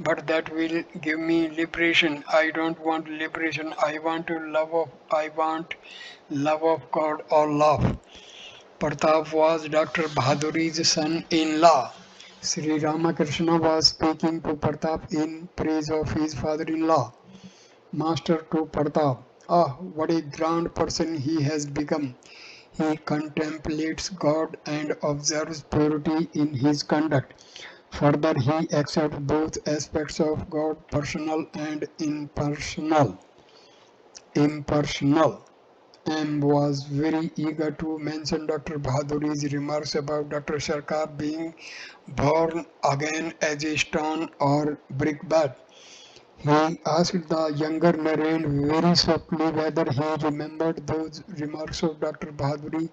But that will give me liberation. I don't want liberation. I want love of God. All laugh. Pratap was Dr. Bahaduri's son-in-law. Sri Ramakrishna was speaking to Pratap in praise of his father-in-law. Master to Pratap. Ah, what a grand person he has become. He contemplates God and observes purity in his conduct. Further, he accepts both aspects of God, personal and impersonal. Impersonal. M was very eager to mention Dr. Bahaduri's remarks about Dr. Sarkar being born again as a stone or brickbat. He asked the younger Naren very softly whether he remembered those remarks of Dr. Bahaduri.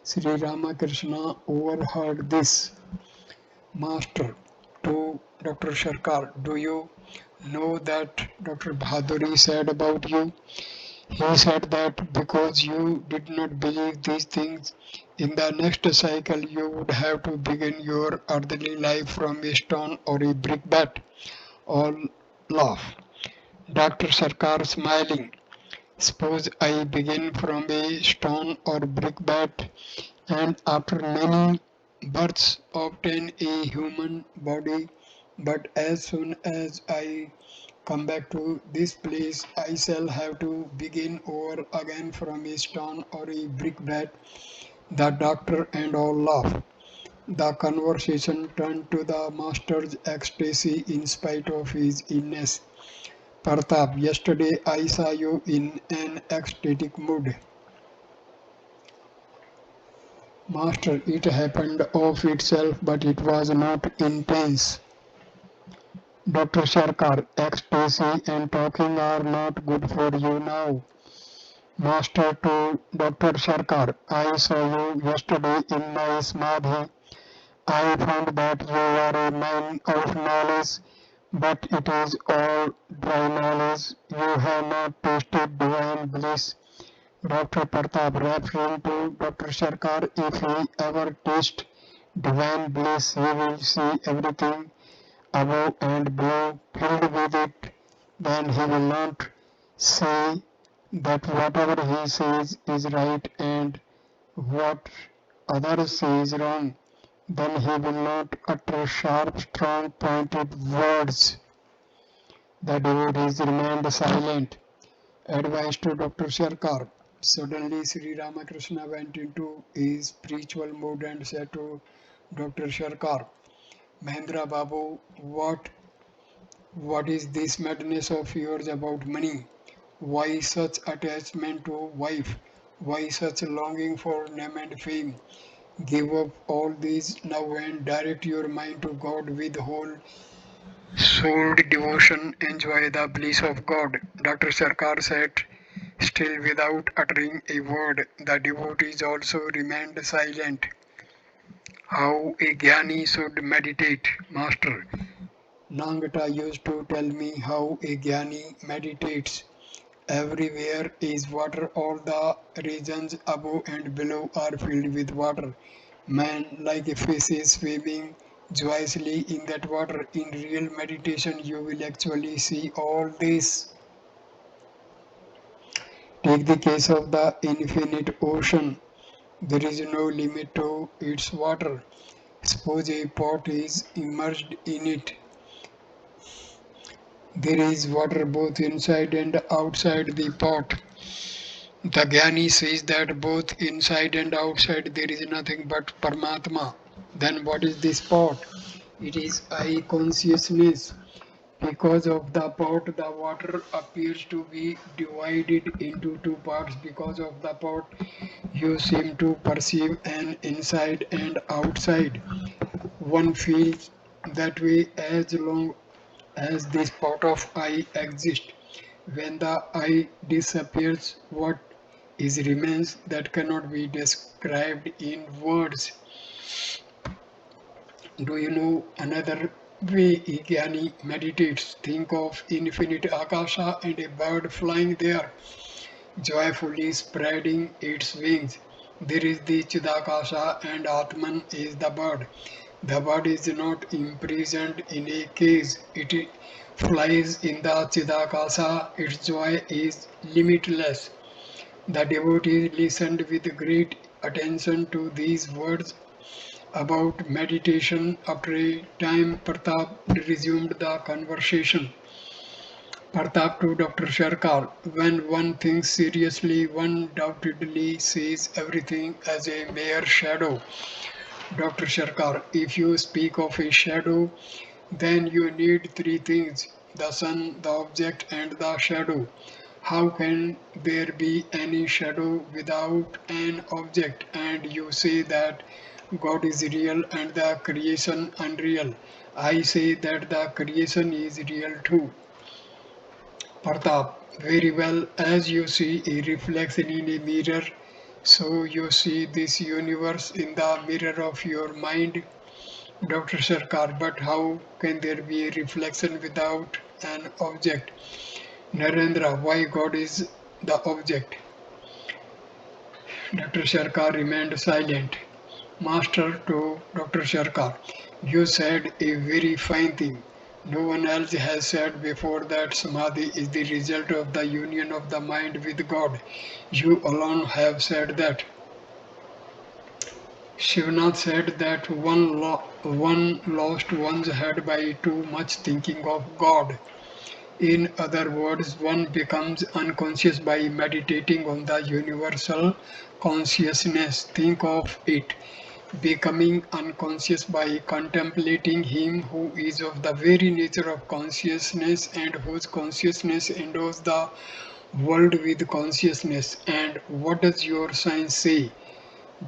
Sri Ramakrishna overheard this. Master to Dr. Sarkar, do you know that Dr. Bahaduri said about you? He said that because you did not believe these things, in the next cycle you would have to begin your earthly life from a stone or a brickbat. All laugh. Dr. Sarkar smiling. Suppose I begin from a stone or brickbat and after many births obtain a human body, but as soon as I come back to this place, I shall have to begin over again from a stone or a brickbat. The doctor and all laugh. The conversation turned to the master's ecstasy in spite of his illness. Pratap, yesterday I saw you in an ecstatic mood. Master, it happened of itself, but it was not intense. Dr. Sarkar, ecstasy and talking are not good for you now. Master to Dr. Sarkar, I saw you yesterday in my Smadhi. I found that you are a man of knowledge, but it is all dry knowledge. You have not tasted divine bliss. Dr. Pratap, referring to Dr. Sarkar, if he ever tastes divine bliss, he will see everything above and below filled with it. Then he will not say that whatever he says is right and what others say is wrong. Then he will not utter sharp, strong, pointed words. The devotees remained silent. Advice to Dr. Sarkar. Suddenly Sri Ramakrishna went into his spiritual mood and said to Dr. Sarkar, Mahendra Babu, what is this madness of yours about money? Why such attachment to wife? Why such longing for name and fame? Give up all these now and direct your mind to God with whole souled devotion. Enjoy the bliss of God. Dr. Sarkar said, Still, without uttering a word, the devotees also remained silent. How a jnani should meditate, Master. Nangata used to tell me how a jnani meditates. Everywhere is water, all the regions above and below are filled with water. Man, like a fish, is swimming joyously in that water. In real meditation, you will actually see all this. Take the case of the infinite ocean. There is no limit to its water. Suppose a pot is immersed in it. There is water both inside and outside the pot. The Jnani says that both inside and outside there is nothing but Paramatma. Then what is this pot? It is I consciousness. Because of the pot, the water appears to be divided into two parts. Because of the pot, you seem to perceive an inside and outside. One feels that way as long as this part of I exists. When the I disappears, what is remains that cannot be described in words. Do you know another way Jnani meditates? Think of infinite Akasha and a bird flying there, joyfully spreading its wings. There is the Chidakasha and Atman is the bird. The bird is not imprisoned in a cage. It flies in the Chidakasha. Its joy is limitless. The devotee listened with great attention to these words about meditation. After a time, Pratap resumed the conversation. Pratap to Dr. Sharkar, when one thinks seriously, one doubtedly sees everything as a mere shadow. Dr. Sharkar, if you speak of a shadow, then you need three things: the sun, the object, and the shadow. How can there be any shadow without an object? And you say that God is real and the creation unreal. I say that the creation is real too. Pratap, very well, as you see a reflection in a mirror, so you see this universe in the mirror of your mind. Dr. Sarkar, but how can there be a reflection without an object? Narendra, why God is the object? Dr. Sarkar remained silent. Master to Dr. Sarkar, you said a very fine thing. No one else has said before that Samadhi is the result of the union of the mind with God. You alone have said that. Shivnath said that one lost one's head by too much thinking of God. In other words, one becomes unconscious by meditating on the universal consciousness. Think of it. Becoming unconscious by contemplating Him who is of the very nature of consciousness and whose consciousness endows the world with consciousness. And what does your science say?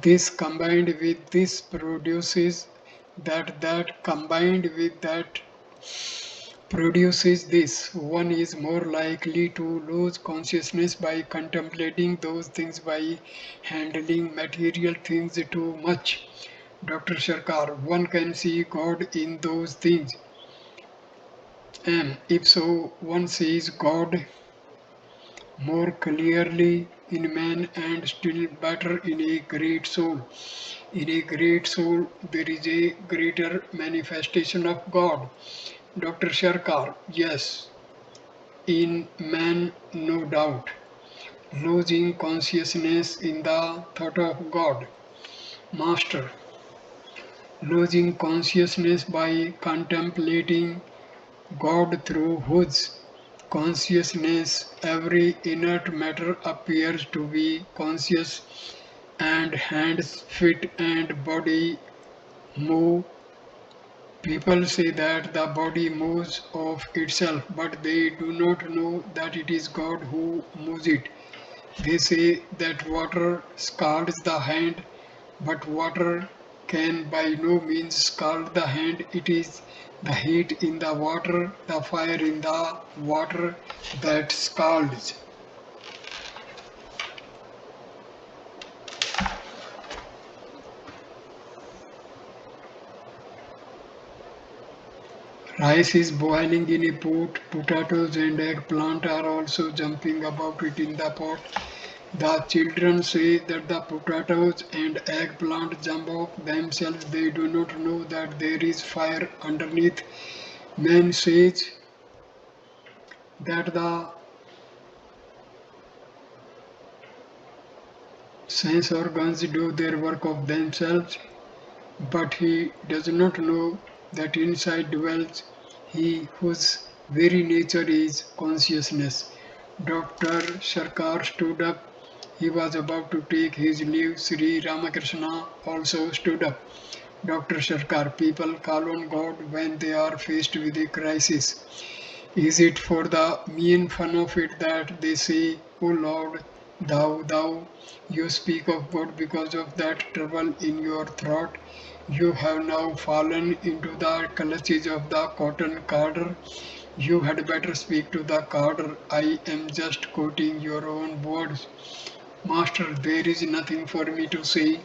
This combined with this produces that combined with that produces this. One is more likely to lose consciousness by contemplating those things, by handling material things too much. Dr. Sharkar, one can see God in those things. And if so, one sees God more clearly in man and still better in a great soul. In a great soul, there is a greater manifestation of God. Dr. Sharkar, yes, in man, no doubt. Losing consciousness in the thought of God. Master, losing consciousness by contemplating God through whose consciousness every inert matter appears to be conscious, and hands, feet, and body move. People say that the body moves of itself, but they do not know that it is God who moves it. They say that water scalds the hand, but water can by no means scald the hand. It is the heat in the water, the fire in the water that scalds. Rice is boiling in a pot, potatoes and eggplant are also jumping about it in the pot. The children say that the potatoes and eggplant jump off themselves. They do not know that there is fire underneath. Man says that the sense organs do their work of themselves, but he does not know that inside dwells he whose very nature is consciousness. Dr. Sarkar stood up. He was about to take his leave. Sri Ramakrishna also stood up. Dr. Sarkar, people call on God when they are faced with a crisis. Is it for the mean fun of it that they say, O Lord, thou, you speak of God because of that trouble in your throat? You have now fallen into the clutches of the cotton cardder. You had better speak to the carder. I am just quoting your own words. Master, there is nothing for me to say.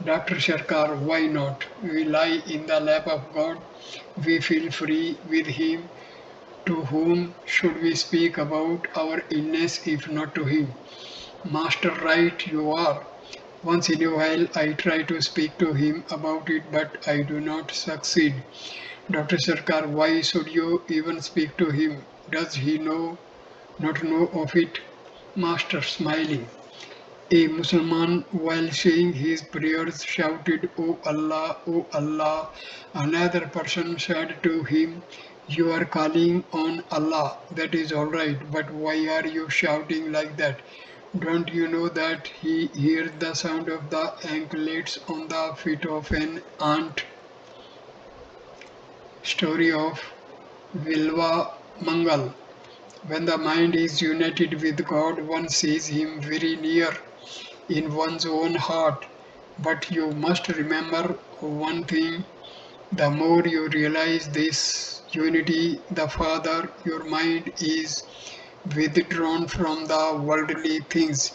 Dr. Sharkar, why not? We lie in the lap of God. We feel free with Him. To whom should we speak about our illness if not to him? Master, right you are. Once in a while I try to speak to him about it, but I do not succeed. Dr. Sarkar, why should you even speak to him? Does he not know of it? Master, smiling. A Muslim, while saying his prayers, shouted, O Allah, O Allah. Another person said to him, You are calling on Allah. That is all right, but why are you shouting like that? Don't you know that he hears the sound of the anklets on the feet of an ant? Story of Vilva Mangal. When the mind is united with God, one sees Him very near in one's own heart. But you must remember one thing, the more you realize this unity, the farther your mind is withdrawn from the worldly things.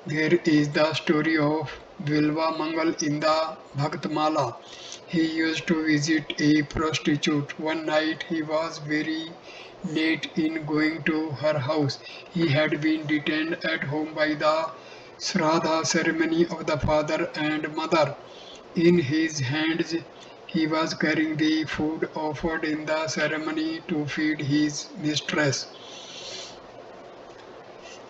There is the story of Vilva Mangal in the Bhaktmala. He used to visit a prostitute. One night he was very late in going to her house. He had been detained at home by the Shraddha ceremony of the father and mother. In his hands he was carrying the food offered in the ceremony to feed his mistress.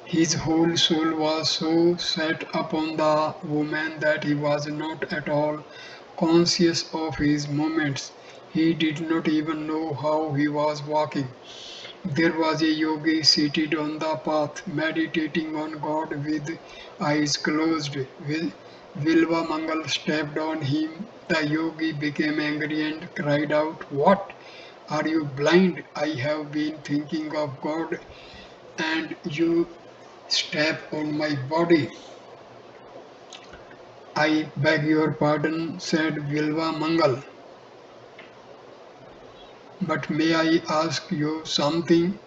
His whole soul was so set upon the woman that he was not at all conscious of his movements. He did not even know how he was walking. There was a yogi seated on the path, meditating on God with eyes closed. Vilva Mangal stepped on him. The yogi became angry and cried out, What? Are you blind? I have been thinking of God and you step on my body. I beg your pardon, said Vilva Mangal, but may I ask you something?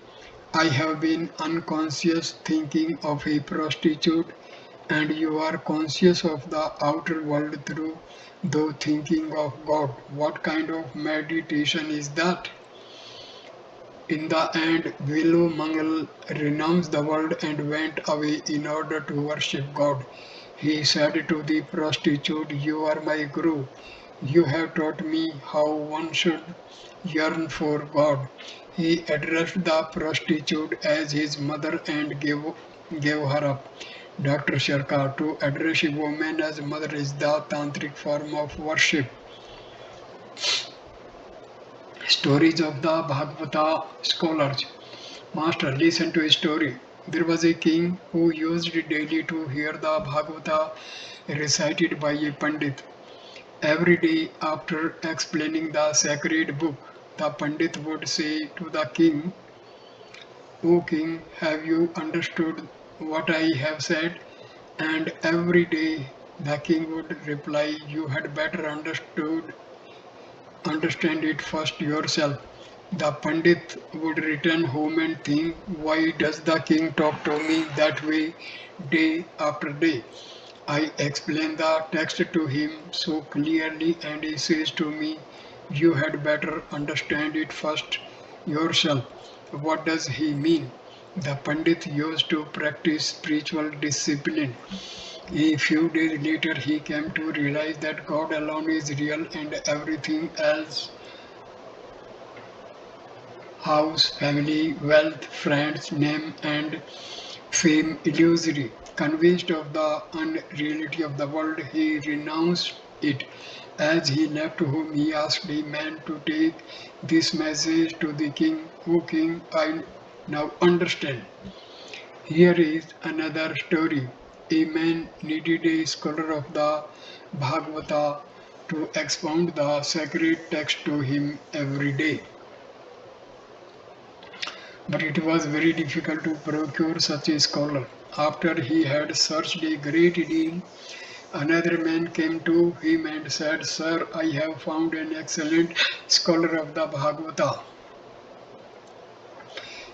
I have been unconscious thinking of a prostitute, and you are conscious of the outer world through though thinking of God. What kind of meditation is that? In the end, Vilu Mangal renounced the world and went away in order to worship God. He said to the prostitute, You are my guru. You have taught me how one should yearn for God. He addressed the prostitute as his mother and gave her up. Dr. Sharkar, to address a woman as mother is the tantric form of worship. Stories of the Bhagavata scholars. Master, listen to a story. There was a king who used daily to hear the Bhagavata recited by a Pandit. Every day, after explaining the sacred book, the Pandit would say to the king, O king, have you understood what I have said? And every day the king would reply, You had better understand it first yourself. The Pandit would return home and think, Why does the king talk to me that way day after day? I explain the text to him so clearly and he says to me, You had better understand it first yourself. What does he mean? The Pandit used to practice spiritual discipline. A few days later, he came to realize that God alone is real and everything else, house, family, wealth, friends, name, and fame, illusory. Convinced of the unreality of the world, he renounced it. As he left home, he asked a man to take this message to the king. O king, I now understand. Here is another story. A man needed a scholar of the Bhagavata to expound the sacred text to him every day. But it was very difficult to procure such a scholar. After he had searched a great deal, another man came to him and said, Sir, I have found an excellent scholar of the Bhagavata.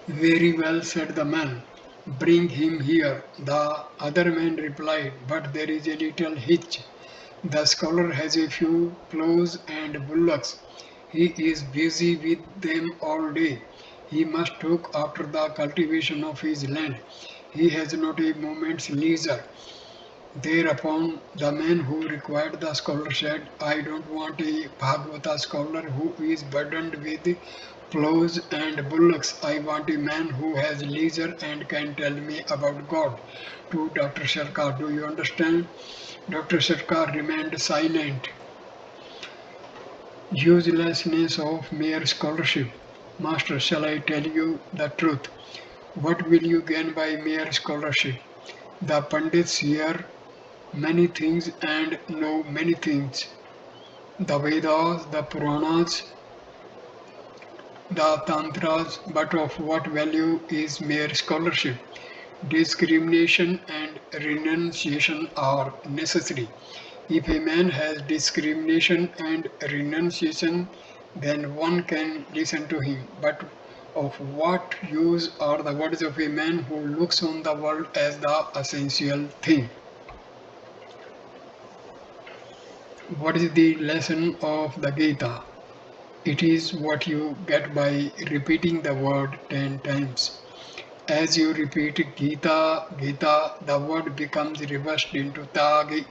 Very well, said the man. Bring him here. The other man replied, But there is a little hitch. The scholar has a few plows and bullocks. He is busy with them all day. He must look after the cultivation of his land. He has not a moment's leisure. Thereupon the man who required the scholar said, I don't want a Bhagavata scholar who is burdened with plows and bullocks. I want a man who has leisure and can tell me about God. To Dr. Sarkar, do you understand? Dr. Sarkar remained silent. Uselessness of mere scholarship. Master, shall I tell you the truth? What will you gain by mere scholarship? The Pandits hear many things and know many things. The Vedas, the Puranas, the Tantras, but of what value is mere scholarship? Discrimination and renunciation are necessary. If a man has discrimination and renunciation, then one can listen to him. But of what use are the words of a man who looks on the world as the essential thing? What is the lesson of the Gita? It is what you get by repeating the word 10 times. As you repeat Gita, Gita, the word becomes reversed into Tagi,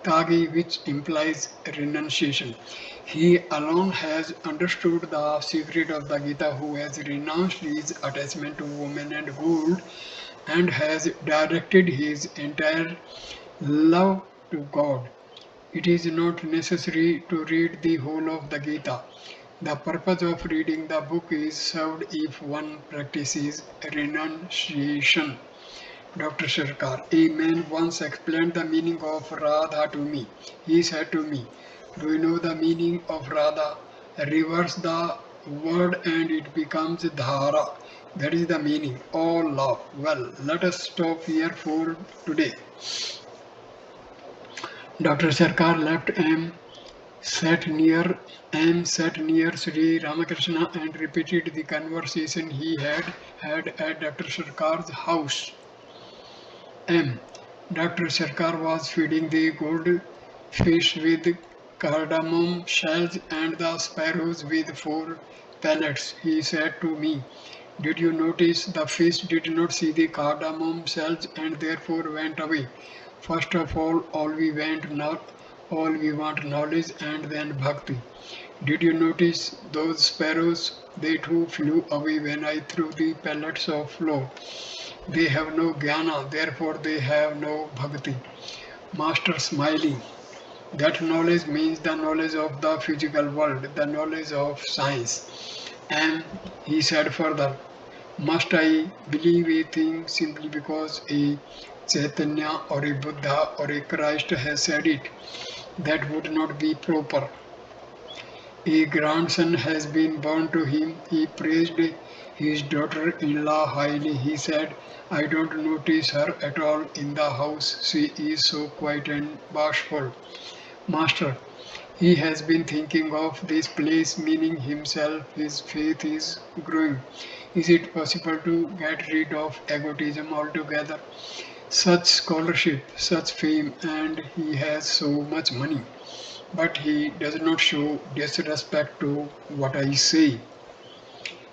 Tagi, which implies renunciation. He alone has understood the secret of the Gita, who has renounced his attachment to woman and gold and has directed his entire love to God. It is not necessary to read the whole of the Gita. The purpose of reading the book is served if one practices renunciation. Dr. Sarkar, a man once explained the meaning of Radha to me. He said to me, Do you know the meaning of Radha? Reverse the word and it becomes Dhara. That is the meaning. All love. Well, let us stop here for today. Dr. Sarkar left sat near Sri Ramakrishna and repeated the conversation he had at Dr. Sarkar's house. M. Dr. Sarkar was feeding the goldfish with cardamom shells and the sparrows with 4 pellets. He said to me, Did you notice the fish did not see the cardamom shells and therefore went away? First of all we want knowledge and then bhakti. Did you notice those sparrows? They too flew away when I threw the pellets of flour. They have no jnana, therefore they have no bhakti. Master smiling. That knowledge means the knowledge of the physical world, the knowledge of science. And he said further, must I believe a thing simply because a Chaitanya or a Buddha or a Christ has said it? That would not be proper. A grandson has been born to him. He praised his daughter-in-law highly. He said, I don't notice her at all in the house. She is so quiet and bashful. Master, he has been thinking of this place, meaning himself. His faith is growing. Is it possible to get rid of egotism altogether? Such scholarship, such fame, and he has so much money. but he does not show disrespect to what I say.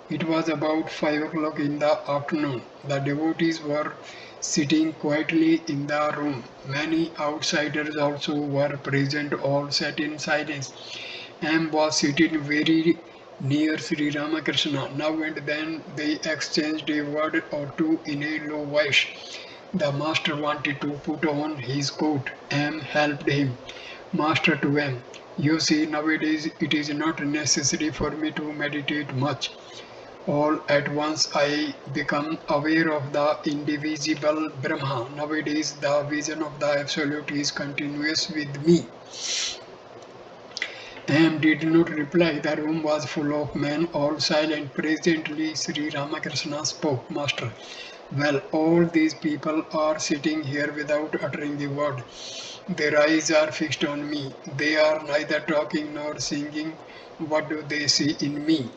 It was about 5 o'clock in the afternoon. The devotees were sitting quietly in the room. Many outsiders also were present, all sat in silence. M was seated very near Sri Ramakrishna. Now and then they exchanged a word or two in a low voice. The master wanted to put on his coat. M helped him. Master to M. You see, nowadays it is not necessary for me to meditate much. All at once I become aware of the indivisible Brahma. Nowadays the vision of the Absolute is continuous with me. M did not reply. The room was full of men, all silent. Presently Sri Ramakrishna spoke. Master, well, all these people are sitting here without uttering a word. Their eyes are fixed on me. They are neither talking nor singing. What do they see in me?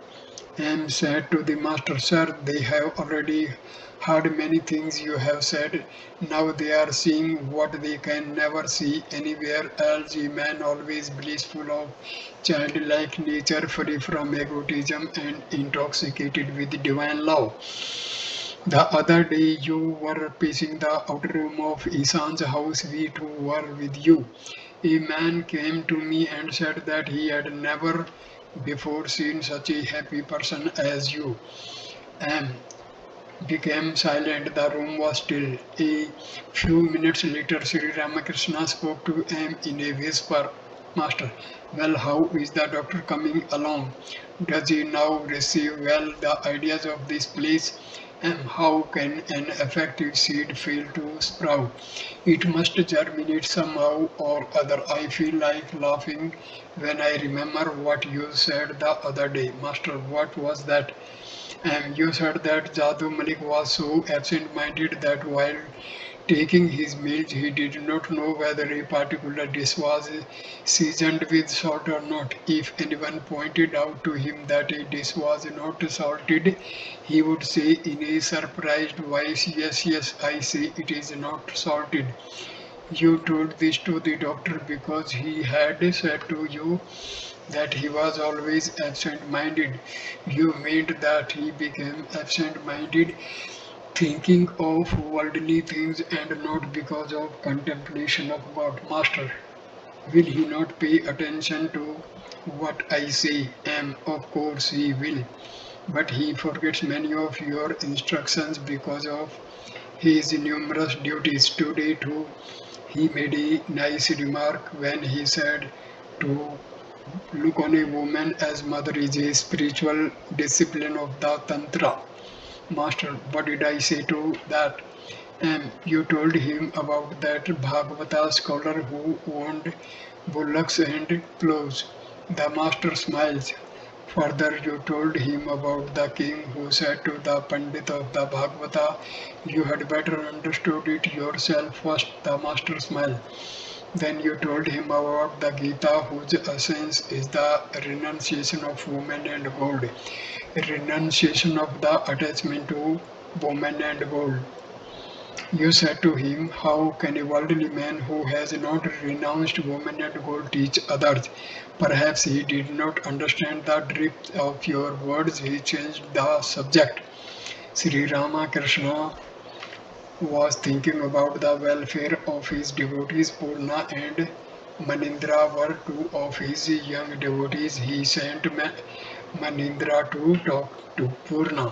M said to the master, Sir, they have already heard many things you have said. Now they are seeing what they can never see anywhere else. A man always blissful of childlike nature, free from egotism and intoxicated with divine love. The other day you were pacing the outer room of Isan's house. We too were with you. A man came to me and said that he had never before seen such a happy person as you. M became silent. The room was still. A few minutes later, Sri Ramakrishna spoke to M in a whisper. Master, well, how is the doctor coming along? Does he now receive well the ideas of this place? And how can an effective seed fail to sprout? It must germinate somehow or other. I feel like laughing when I remember what you said the other day. Master, what was that? And you said that Jadoo Malik was so absent-minded that while taking his meals he did not know whether a particular dish was seasoned with salt or not. If anyone pointed out to him that a dish was not salted, he would say in a surprised voice, Yes, yes, I say it is not salted. You told this to the doctor because he had said to you that he was always absent-minded. You meant that he became absent-minded thinking of worldly things and not because of contemplation of God. Master, will he not pay attention to what I say? Of course he will. But he forgets many of your instructions because of his numerous duties. Today too, he made a nice remark when he said to look on a woman as mother is a spiritual discipline of the Tantra. Master, what did I say to that? You told him about that Bhagavata scholar who owned bullocks and plows. The master smiles. Further, you told him about the king who said to the Pandit of the Bhagavata, You had better understood it yourself first. The master smiled. Then you told him about the Gita, whose essence is the renunciation of woman and gold, renunciation of the attachment to woman and gold. You said to him, How can a worldly man who has not renounced woman and gold teach others? Perhaps he did not understand the drift of your words. He changed the subject. Sri Ramakrishna was thinking about the welfare of his devotees. Purna and Manindra were two of his young devotees. He sent Manindra to talk to Purna.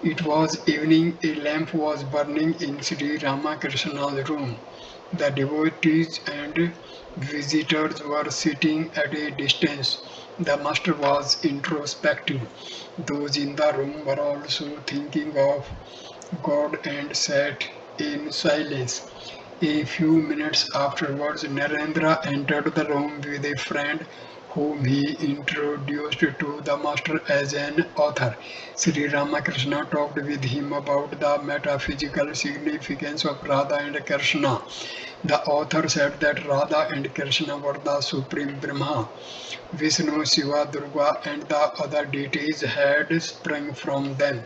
It was evening. A lamp was burning in Sri Ramakrishna's room. The devotees and visitors were sitting at a distance. The master was introspective. Those in the room were also thinking of God and sat in silence. A few minutes afterwards, Narendra entered the room with a friend whom he introduced to the master as an author. Sri Ramakrishna talked with him about the metaphysical significance of Radha and Krishna. The author said that Radha and Krishna were the supreme Brahma. Vishnu, Shiva, Durga, and the other deities had sprung from them.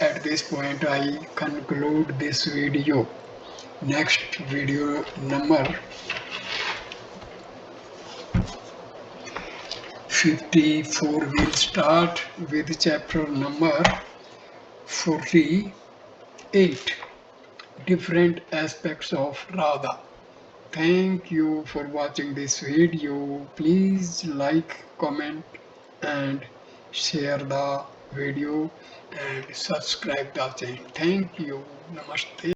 At this point, I conclude this video. Next video number 54. We'll start with chapter number 48. Different aspects of Radha. Thank you for watching this video. Please like, comment and share the video and subscribe the channel. Thank you. Namaste.